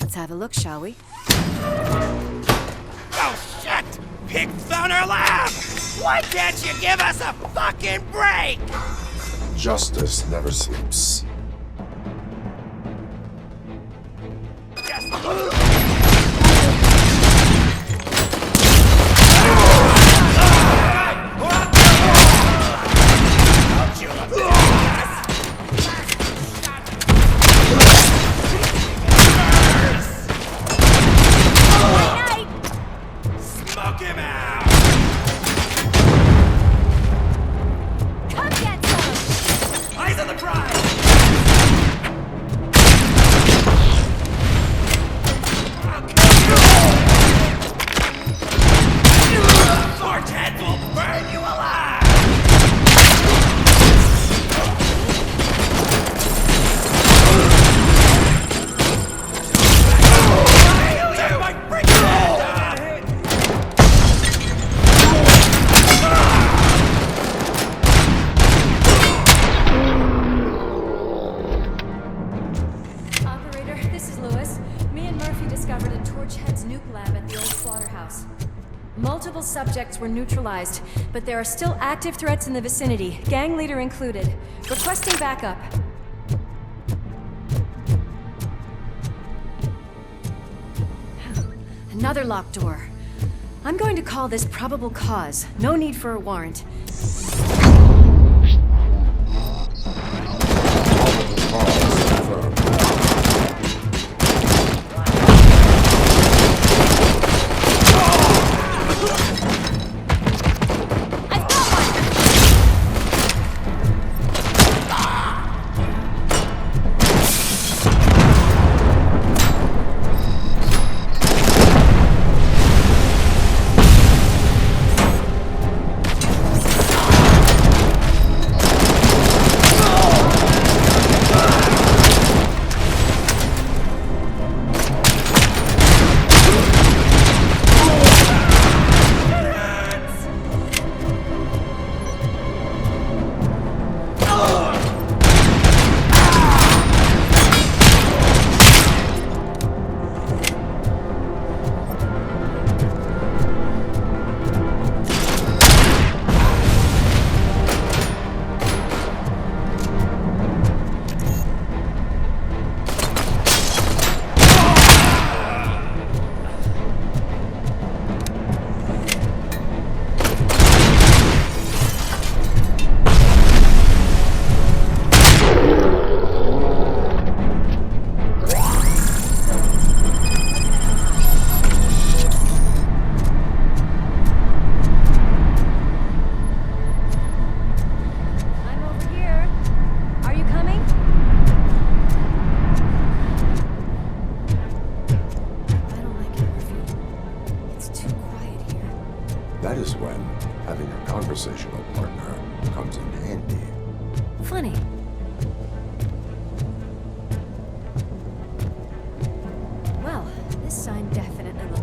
Let's have a look, shall we? Oh shit! Pig found our lab! Why can't you give us a fucking break? Justice never sleeps. Multiple subjects were neutralized, but there are still active threats in the vicinity, gang leader included. Requesting backup. Another locked door. I'm going to call this probable cause. No need for a warrant.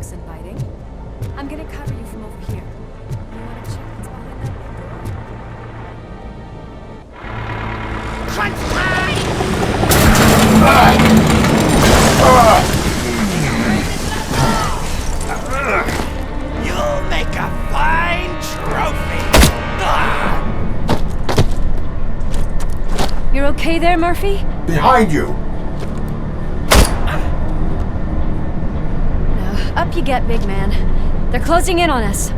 looks inviting. I'm gonna cover you from over here. You wanna check what's behind that big door? Crunch time! You'll make a fine trophy! You're okay there, Murphy? Behind you! Up you get, big man. They're closing in on us.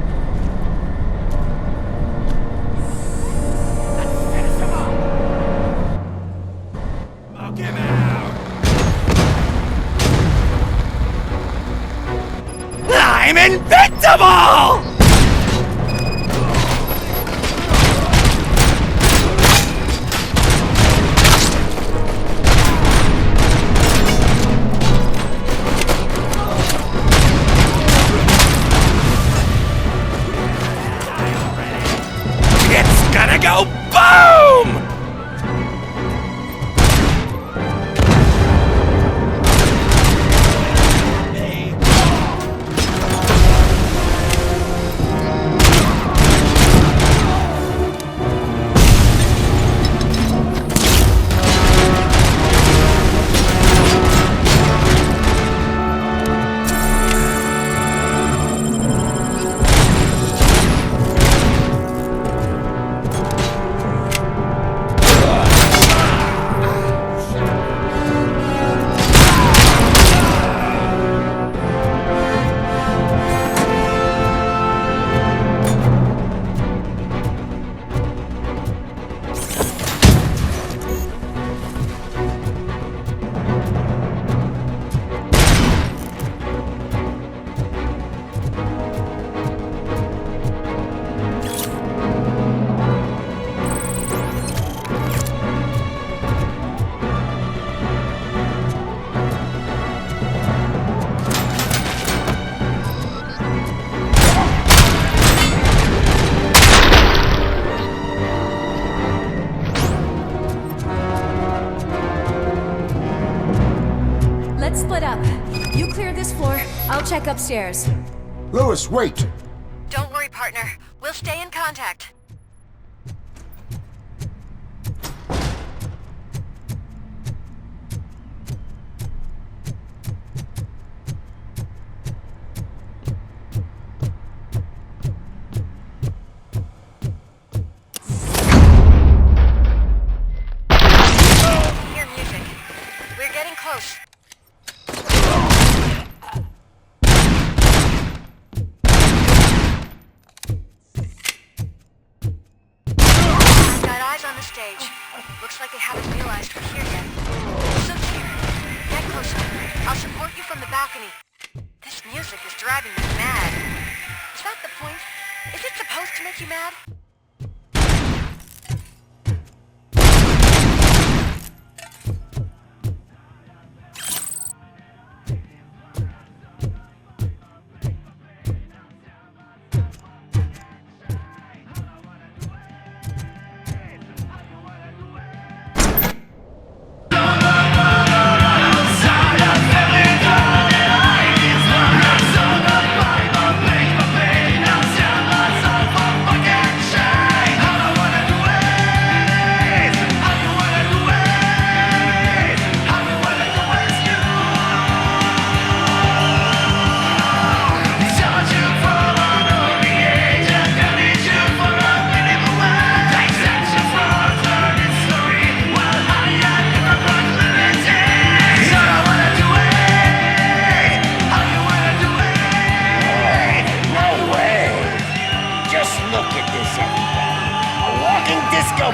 I'm invincible! It's gonna go boom! Let's split up. You clear this floor, I'll check upstairs. Lewis, wait! Don't worry, partner. We'll stay in contact. Hear music. We're getting close. Got eyes on the stage. Looks like they haven't realized we're here yet. So here, get closer. I'll support you from the balcony. This music is driving me mad. Is that the point? Is it supposed to make you mad?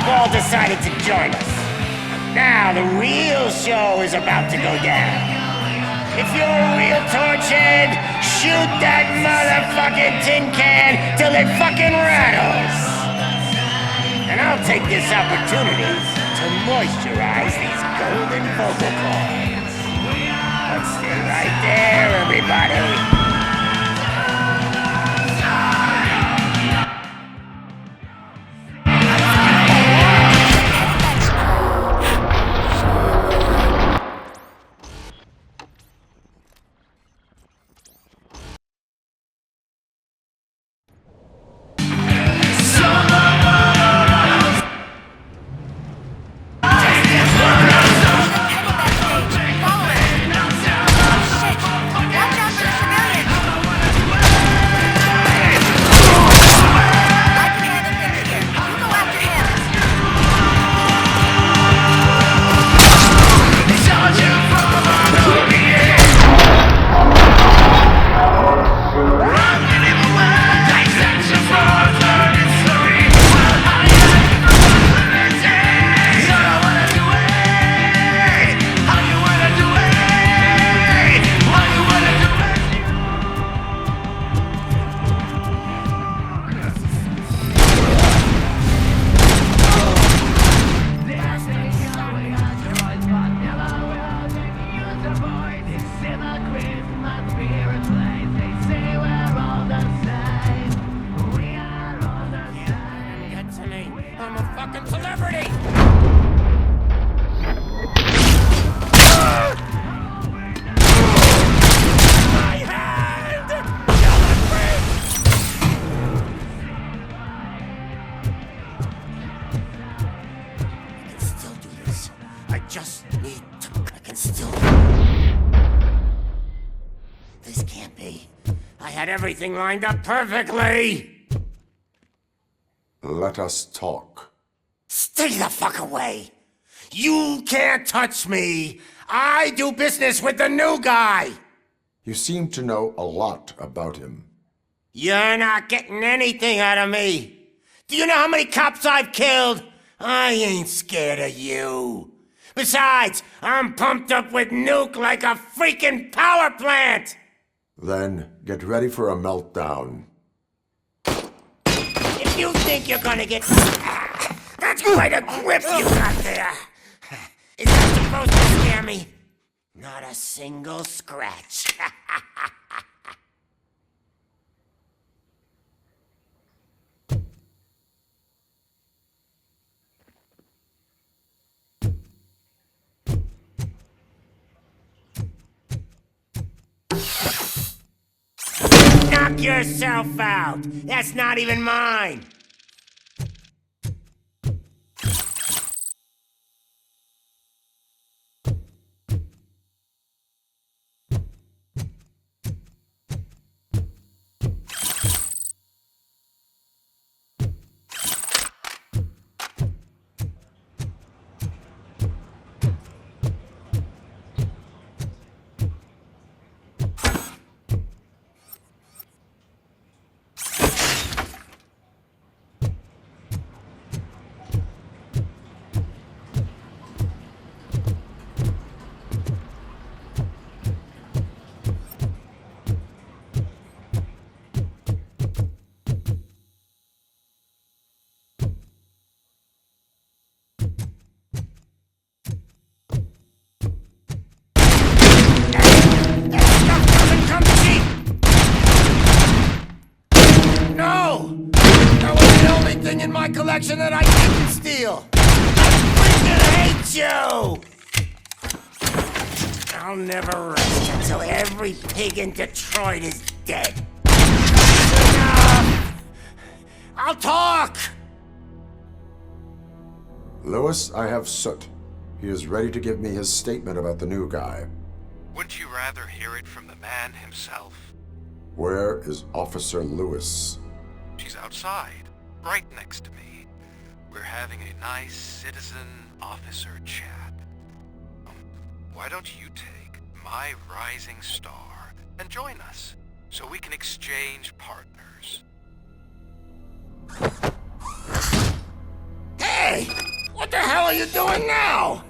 Ball decided to join us. Now the real show is about to go down. If you're a real torchhead, shoot that motherfucking tin can till it fucking rattles. And I'll take this opportunity to moisturize these golden vocal cords. But stay right there, everybody. had everything lined up perfectly! Let us talk. Stay the fuck away! You can't touch me! I do business with the new guy! You seem to know a lot about him. You're not getting anything out of me! Do you know how many cops I've killed? I ain't scared of you. Besides, I'm pumped up with nuke like a freaking power plant! Then get ready for a meltdown. If you think you're gonna get... That's quite a grip you got there! Is that supposed to scare me? Not a single scratch. Knock yourself out! That's not even mine! In my collection that I didn't steal! I freaking hate you! I'll never rest until every pig in Detroit is dead. Enough! I'll talk! Lewis, I have Soot. He is ready to give me his statement about the new guy. Wouldn't you rather hear it from the man himself? Where is Officer Lewis? She's outside. Right next to me. We're having a nice citizen-officer chat. Why don't you take my rising star and join us, so we can exchange partners? Hey! What the hell are you doing now?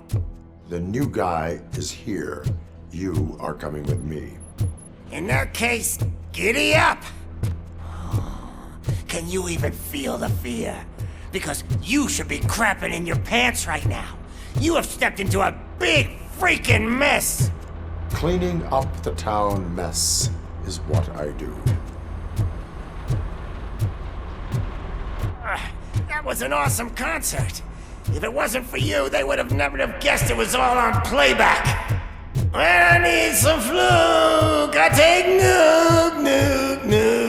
The new guy is here. You are coming with me. In that case, giddy up! Can you even feel the fear? Because you should be crapping in your pants right now. You have stepped into a big freaking mess! Cleaning up the town mess is what I do. That was an awesome concert. If it wasn't for you, they would have never have guessed it was all on playback. When I need some fluke, I take nuke, nuke, nuke.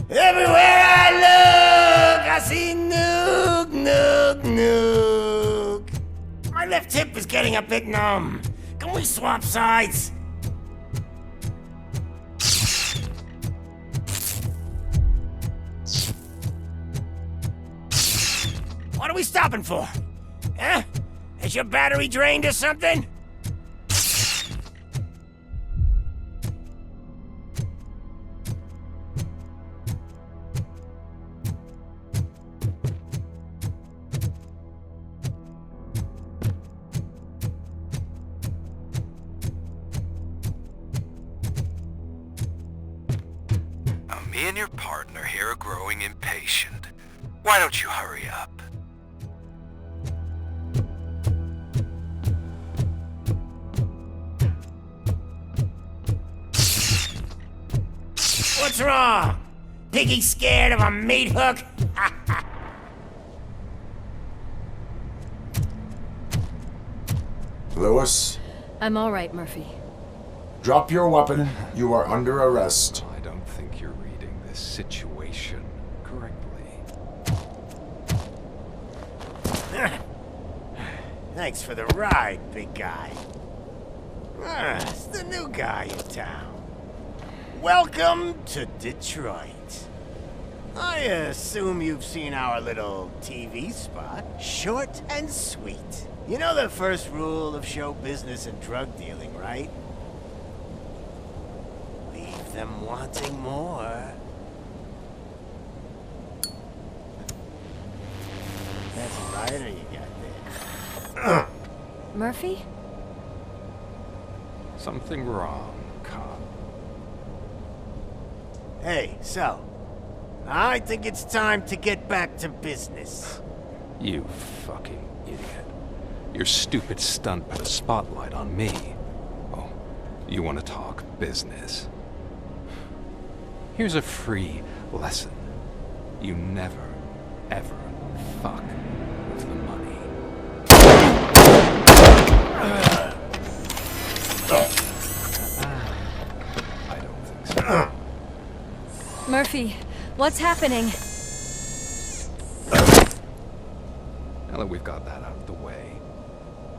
Everywhere I look, I see nuke, nuke, nuke. My left hip is getting a bit numb. Can we swap sides? What are we stopping for? Huh? Is your battery drained or something? Me and your partner here are growing impatient. Why don't you hurry up? What's wrong? Piggy scared of a meat hook? Lewis? I'm all right, Murphy. Drop your weapon. You are under arrest. I don't think you're reading this situation correctly. Thanks for the ride, big guy. It's the new guy in town. Welcome to Detroit. I assume you've seen our little TV spot. Short and sweet. You know the first rule of show business and drug dealing, right? Leave them wanting more. That's a rider you got there. Murphy? Something wrong, cop. Hey, so, I think it's time to get back to business. You fucking idiot. Your stupid stunt put a spotlight on me. Oh, you want to talk business? Here's a free lesson. You never, ever fuck with the money. I don't think so. Murphy, what's happening? Now that we've got that out of the way,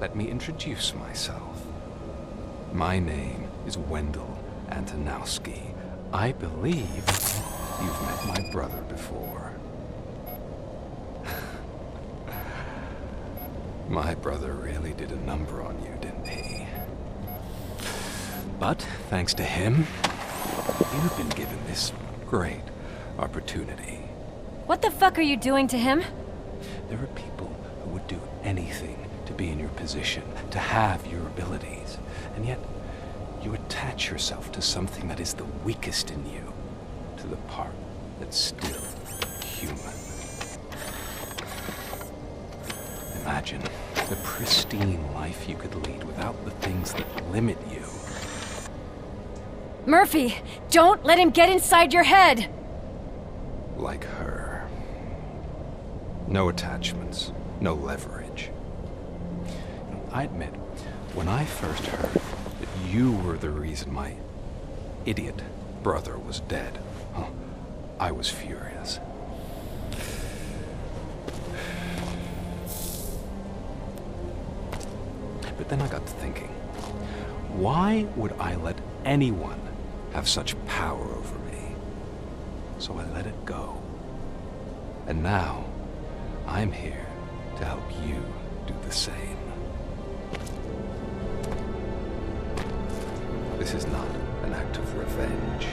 let me introduce myself. My name is Wendell Antonowski. I believe you've met my brother before. My brother really did a number on you, didn't he? But thanks to him, you've been given this great opportunity. What the fuck are you doing to him? There are people who would do anything to be in your position, to have your abilities, and yet you attach yourself to something that is the weakest in you, to the part that's still human. Imagine the pristine life you could lead without the things that limit you. Murphy, don't let him get inside your head! Like her. No attachments, no leverage. I admit, when I first heard that you were the reason my idiot brother was dead, I was furious. But then I got to thinking, why would I let anyone have such power over me? So I let it go. And now, I'm here to help you do the same. This is not an act of revenge.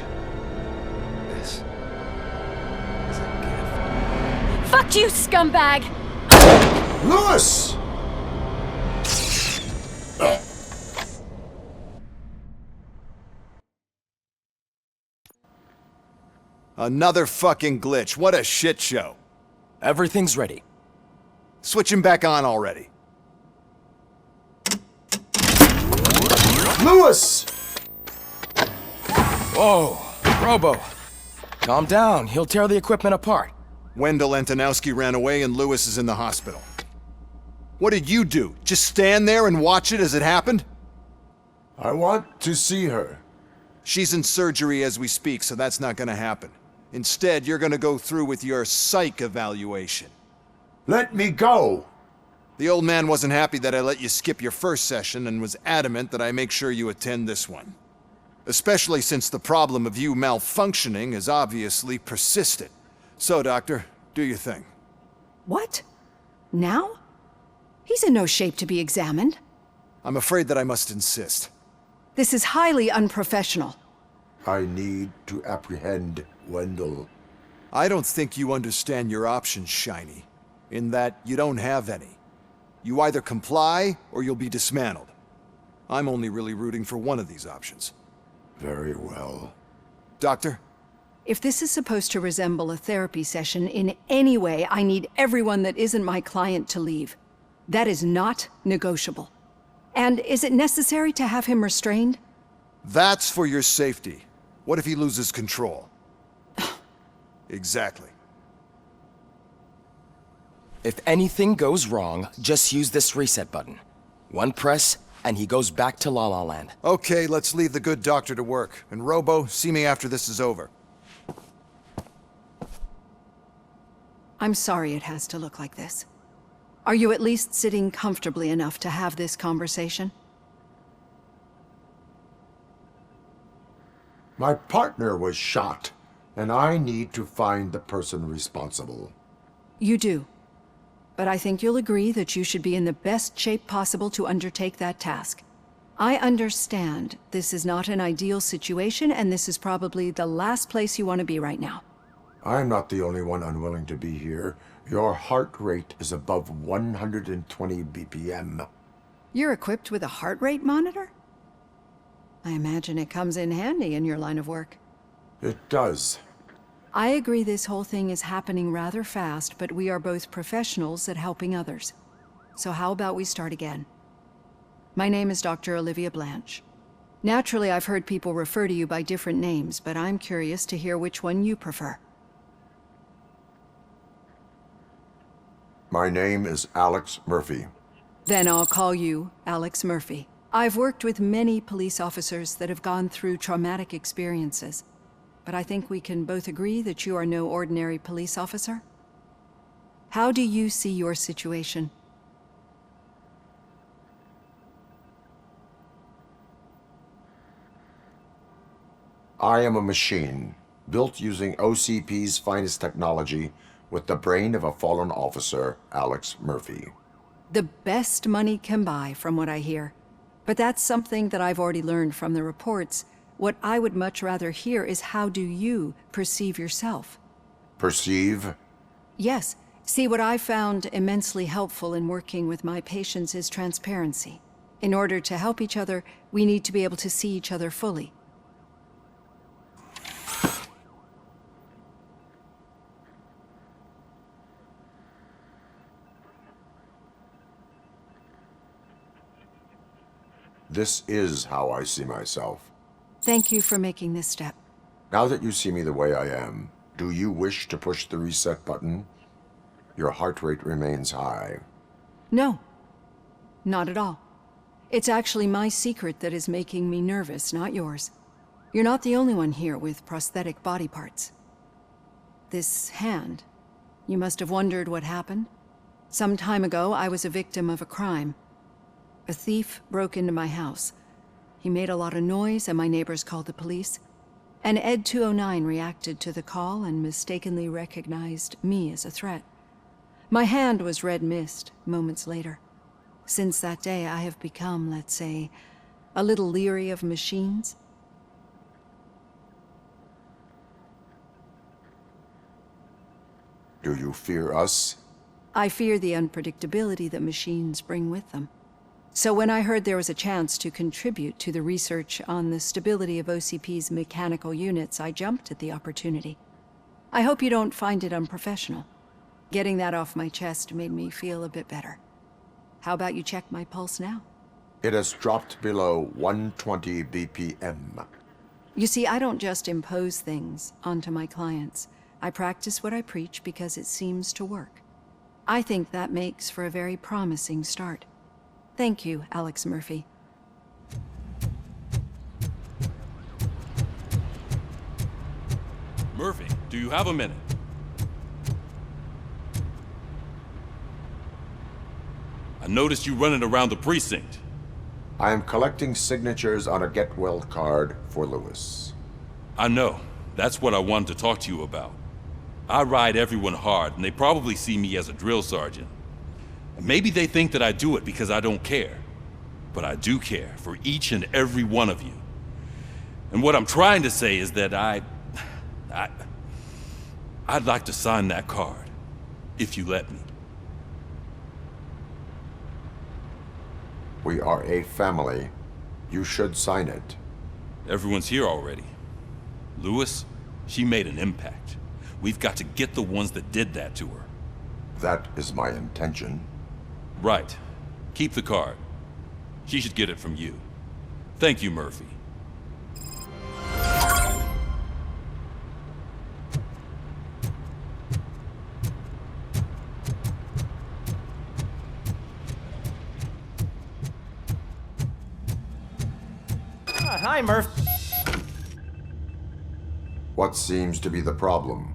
This is a gift. Fuck you, scumbag! Lewis! Another fucking glitch. What a shit show. Everything's ready. Switch him back on already. Lewis! Whoa, Robo. Calm down. He'll tear the equipment apart. Wendell Antonowski ran away and Lewis is in the hospital. What did you do? Just stand there and watch it as it happened? I want to see her. She's in surgery as we speak, so that's not gonna happen. Instead, you're gonna go through with your psych evaluation. Let me go! The old man wasn't happy that I let you skip your first session and was adamant that I make sure you attend this one. Especially since the problem of you malfunctioning is obviously persistent. So, Doctor, do your thing. What? Now? He's in no shape to be examined. I'm afraid that I must insist. This is highly unprofessional. I need to apprehend Wendell. I don't think you understand your options, Shiny. In that you don't have any. You either comply or you'll be dismantled. I'm only really rooting for one of these options. Very well. Doctor? If this is supposed to resemble a therapy session in any way, I need everyone that isn't my client to leave. That is not negotiable. And is it necessary to have him restrained? That's for your safety. What if he loses control? Exactly. If anything goes wrong, just use this reset button. One press, and he goes back to La La Land. Okay, let's leave the good doctor to work. And Robo, see me after this is over. I'm sorry it has to look like this. Are you at least sitting comfortably enough to have this conversation? My partner was shot, and I need to find the person responsible. You do. But I think you'll agree that you should be in the best shape possible to undertake that task. I understand this is not an ideal situation, and this is probably the last place you want to be right now. I'm not the only one unwilling to be here. Your heart rate is above 120 BPM. You're equipped with a heart rate monitor? I imagine it comes in handy in your line of work. It does. I agree this whole thing is happening rather fast, but we are both professionals at helping others. So how about we start again? My name is Dr. Olivia Blanche. Naturally, I've heard people refer to you by different names, but I'm curious to hear which one you prefer. My name is Alex Murphy. Then I'll call you Alex Murphy. I've worked with many police officers that have gone through traumatic experiences, but I think we can both agree that you are no ordinary police officer. How do you see your situation? I am a machine, built using OCP's finest technology with the brain of a fallen officer, Alex Murphy. The best money can buy, from what I hear. But that's something that I've already learned from the reports. What I would much rather hear is how do you perceive yourself? Perceive? Yes. See, what I found immensely helpful in working with my patients is transparency. In order to help each other, we need to be able to see each other fully. This is how I see myself. Thank you for making this step. Now that you see me the way I am, do you wish to push the reset button? Your heart rate remains high. No, not at all. It's actually my secret that is making me nervous, not yours. You're not the only one here with prosthetic body parts. This hand, you must have wondered what happened. Some time ago, I was a victim of a crime. A thief broke into my house. He made a lot of noise and my neighbors called the police. And Ed 209 reacted to the call and mistakenly recognized me as a threat. My hand was red mist moments later. Since that day, I have become, let's say, a little leery of machines. Do you fear us? I fear the unpredictability that machines bring with them. So when I heard there was a chance to contribute to the research on the stability of OCP's mechanical units, I jumped at the opportunity. I hope you don't find it unprofessional. Getting that off my chest made me feel a bit better. How about you check my pulse now? It has dropped below 120 BPM. You see, I don't just impose things onto my clients. I practice what I preach because it seems to work. I think that makes for a very promising start. Thank you, Alex Murphy. Murphy, do you have a minute? I noticed you running around the precinct. I am collecting signatures on a get well card for Lewis. I know. That's what I wanted to talk to you about. I ride everyone hard, and they probably see me as a drill sergeant. And maybe they think that I do it because I don't care. But I do care for each and every one of you. And what I'm trying to say is that I'd like to sign that card, if you let me. We are a family. You should sign it. Everyone's here already. Lewis, she made an impact. We've got to get the ones that did that to her. That is my intention. Right. Keep the card. She should get it from you. Thank you, Murphy. Hi, Murph. What seems to be the problem?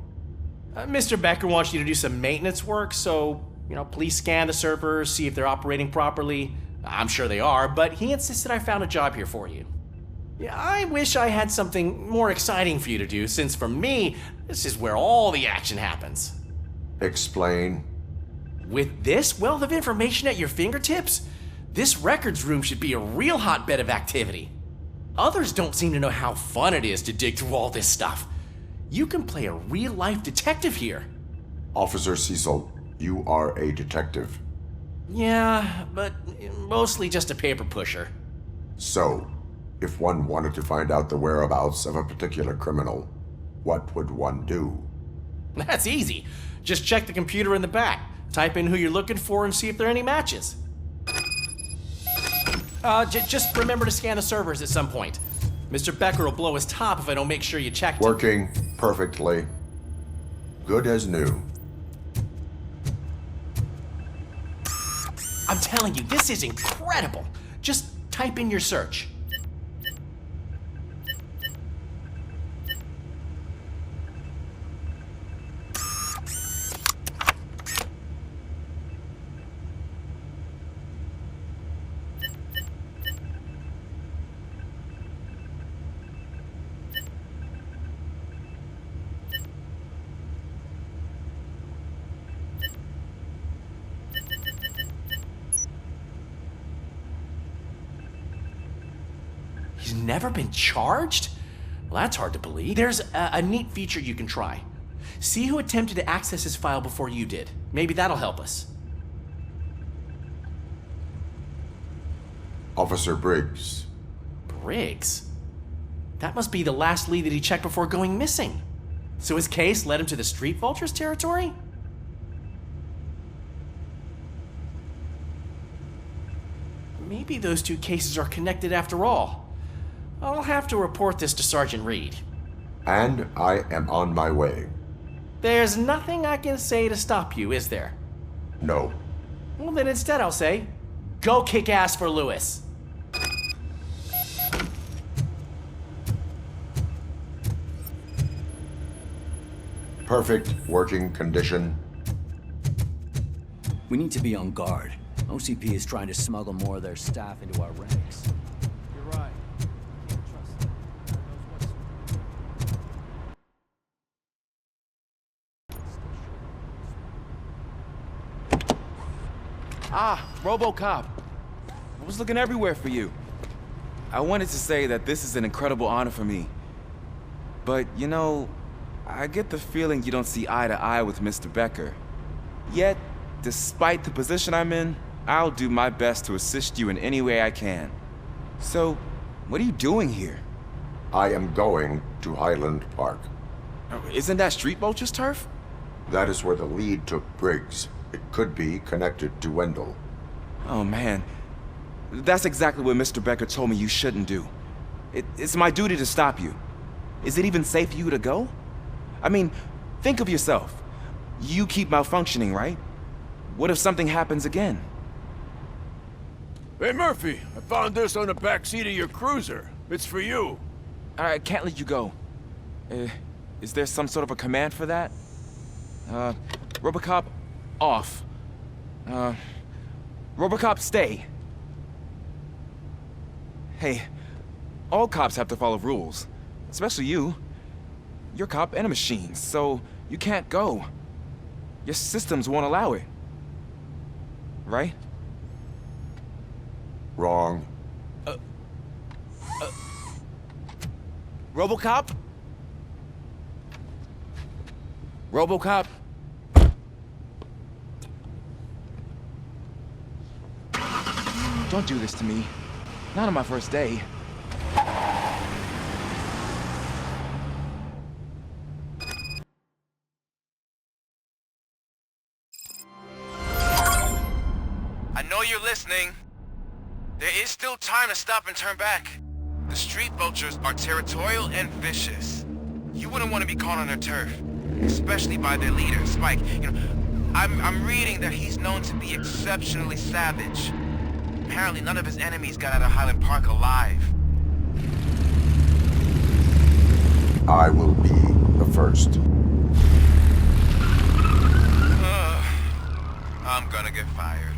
Mr. Becker wants you to do some maintenance work, so, please scan the servers, see if they're operating properly. I'm sure they are, but he insisted I found a job here for you. Yeah, I wish I had something more exciting for you to do, since for me, this is where all the action happens. Explain. With this wealth of information at your fingertips, this records room should be a real hotbed of activity. Others don't seem to know how fun it is to dig through all this stuff. You can play a real-life detective here. Officer Cecil, you are a detective. Yeah, but mostly just a paper pusher. So, if one wanted to find out the whereabouts of a particular criminal, what would one do? That's easy. Just check the computer in the back, type in who you're looking for, and see if there are any matches. Just remember to scan the servers at some point. Mr. Becker will blow his top if I don't make sure you checked it. Working perfectly. Good as new. I'm telling you, this is incredible. Just type in your search. He's never been charged? Well, that's hard to believe. There's a neat feature you can try. See who attempted to access his file before you did. Maybe that'll help us. Officer Briggs. Briggs? That must be the last lead that he checked before going missing. So his case led him to the Street Vultures territory? Maybe those two cases are connected after all. I'll have to report this to Sergeant Reed. And I am on my way. There's nothing I can say to stop you, is there? No. Well, then instead I'll say, go kick ass for Lewis. Perfect working condition. We need to be on guard. OCP is trying to smuggle more of their staff into our ranks. You're right. Can't trust them. Ah, Robocop. I was looking everywhere for you. I wanted to say that this is an incredible honor for me. But, you know, I get the feeling you don't see eye to eye with Mr. Becker. Yet, despite the position I'm in, I'll do my best to assist you in any way I can. So, what are you doing here? I am going to Highland Park. Isn't that Street Vulture's turf? That is where the lead took Briggs. It could be connected to Wendell. Oh man, that's exactly what Mr. Becker told me you shouldn't do. It's my duty to stop you. Is it even safe for you to go? I mean, think of yourself. You keep malfunctioning, right? What if something happens again? Hey, Murphy, I found this on the back seat of your cruiser. It's for you. I can't let you go. Is there some sort of a command for that? Robocop, off. Robocop, stay. Hey, all cops have to follow rules. Especially you. You're a cop and a machine, so you can't go. Your systems won't allow it. Right? Wrong. Robocop? Robocop? Don't do this to me. Not on my first day. I know you're listening. There is still time to stop and turn back. The Street Vultures are territorial and vicious. You wouldn't want to be caught on their turf, especially by their leader, Spike. You know, I'm reading that he's known to be exceptionally savage. Apparently none of his enemies got out of Highland Park alive. I will be the first. I'm gonna get fired.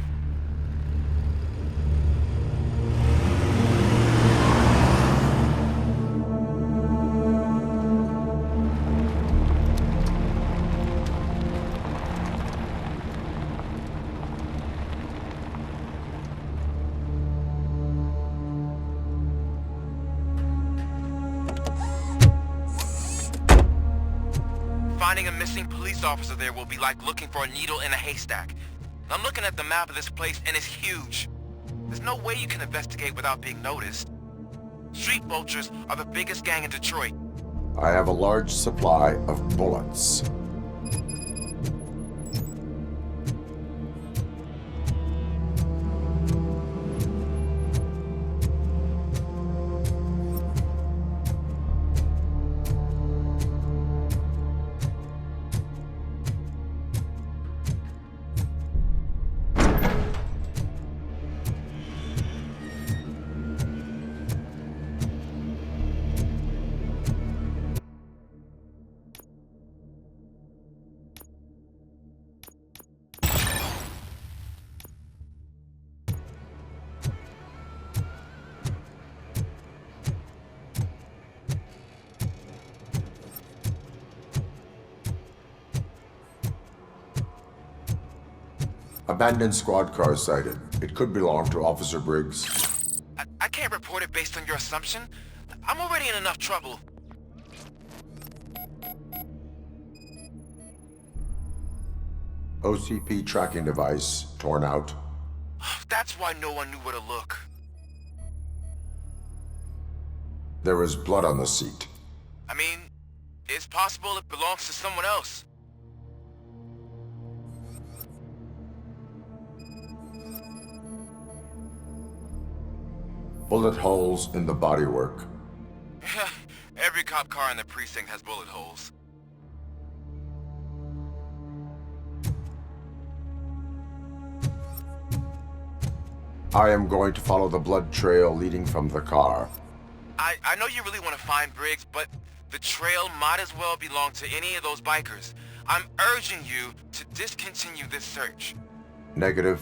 Finding a missing police officer there will be like looking for a needle in a haystack. I'm looking at the map of this place and it's huge. There's no way you can investigate without being noticed. Street vultures are the biggest gang in Detroit. I have a large supply of bullets. Abandoned squad car sighted. It could belong to Officer Briggs. I can't report it based on your assumption. I'm already in enough trouble. OCP tracking device torn out. That's why no one knew where to look. There is blood on the seat. I mean, it's possible it belongs to someone else. Bullet holes in the bodywork. Every cop car in the precinct has bullet holes. I am going to follow the blood trail leading from the car. I know you really want to find Briggs, but the trail might as well belong to any of those bikers. I'm urging you to discontinue this search. Negative.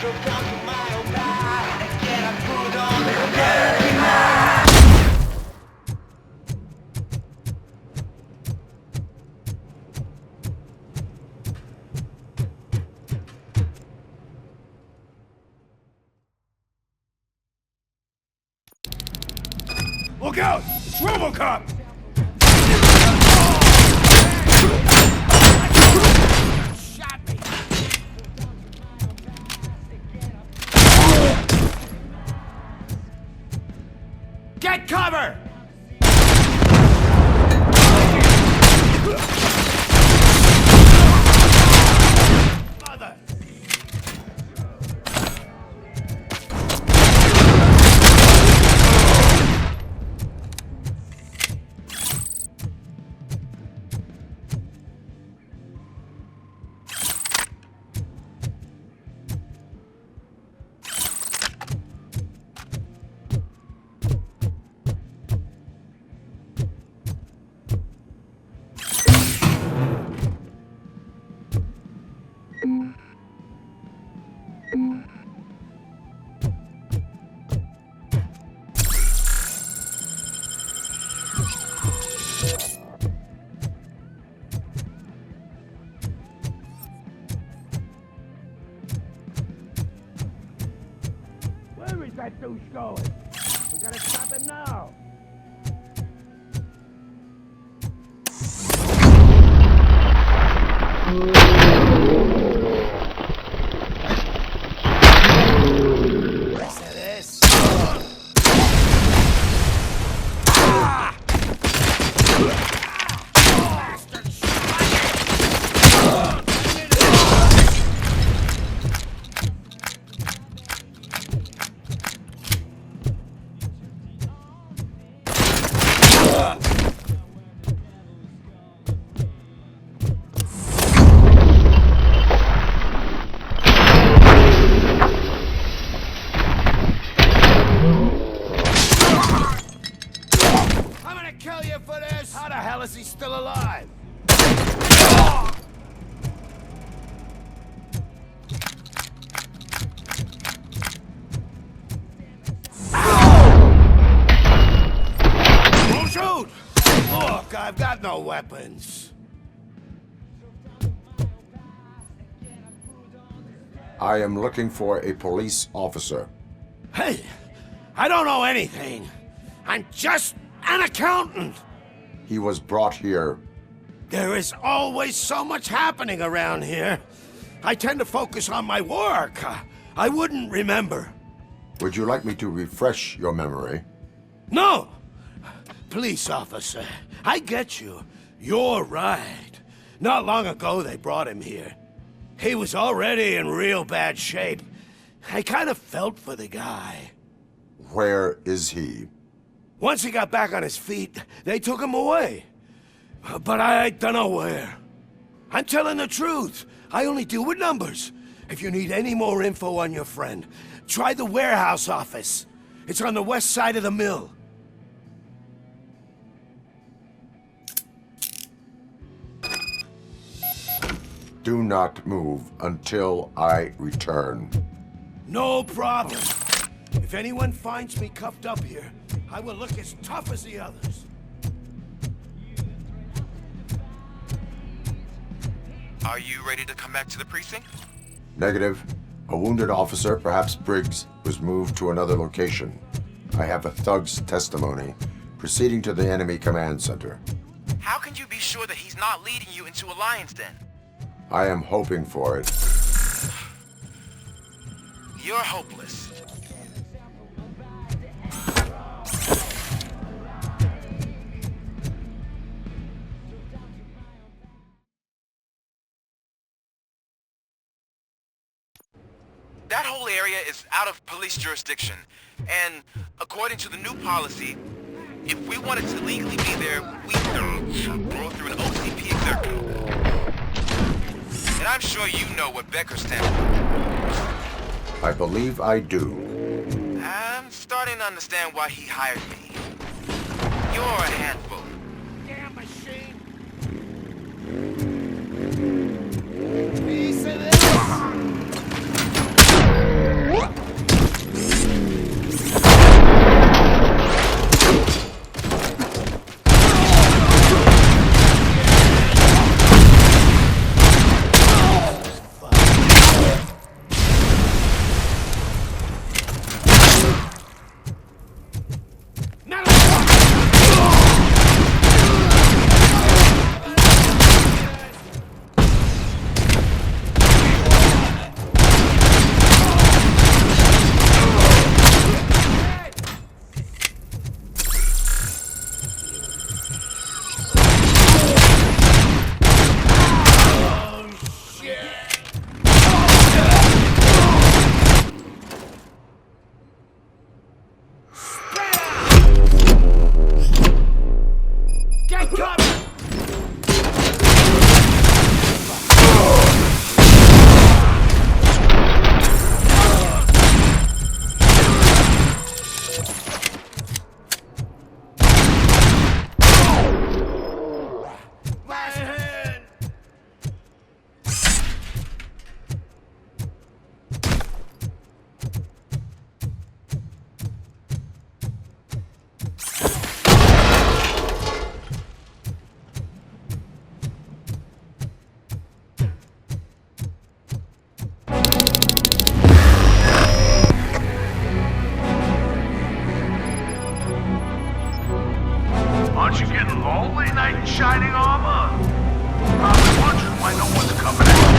So come to my old back, get a food on the Look out! It's Robocop! Shot me! Get cover! Mother! Where is that douche going? We gotta stop him now! Kill you for this? How the hell is he still alive? Don't shoot! Look, I've got no weapons. I am looking for a police officer. Hey, I don't know anything. I'm just an accountant. He was brought here. There is always so much happening around here. I tend to focus on my work. I wouldn't remember. Would you like me to refresh your memory? No! Police officer, I get you. You're right. Not long ago they brought him here. He was already in real bad shape. I kind of felt for the guy. Where is he? Once he got back on his feet, they took him away. But I don't know where. I'm telling the truth. I only deal with numbers. If you need any more info on your friend, try the warehouse office. It's on the west side of the mill. Do not move until I return. No problem. If anyone finds me cuffed up here, I will look as tough as the others. Are you ready to come back to the precinct? Negative. A wounded officer, perhaps Briggs, was moved to another location. I have a thug's testimony, proceeding to the enemy command center. How can you be sure that he's not leading you into a lion's den? I am hoping for it. You're hopeless. That whole area is out of police jurisdiction, and according to the new policy, if we wanted to legally be there, we go through an OCP executive. And I'm sure you know what Becker stands for. I believe I do. I'm starting to understand why he hired me. You're a handful. Damn machine! Piece of this! Aren't you getting lonely, knight in shining armor? Probably wondering why no one's coming out.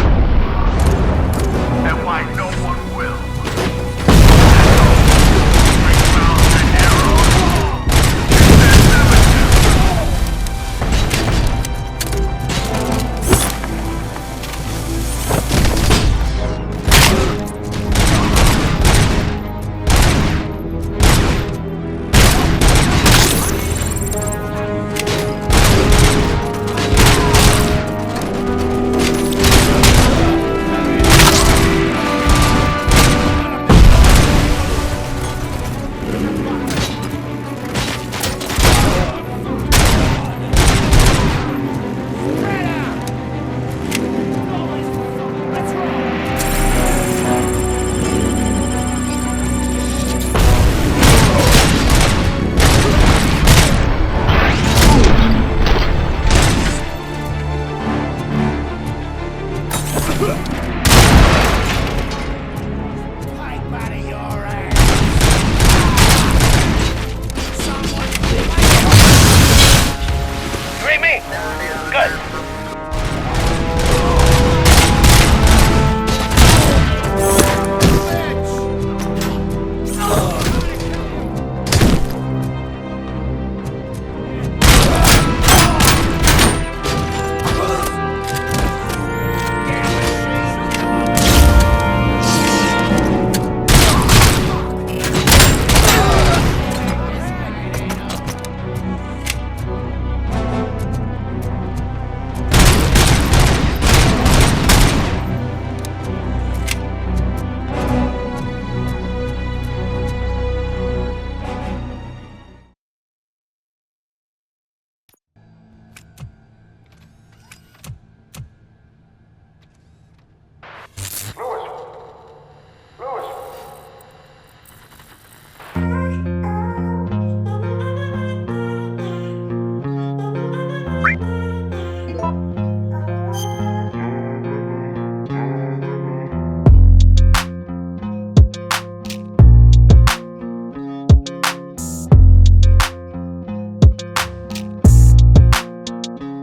And why no one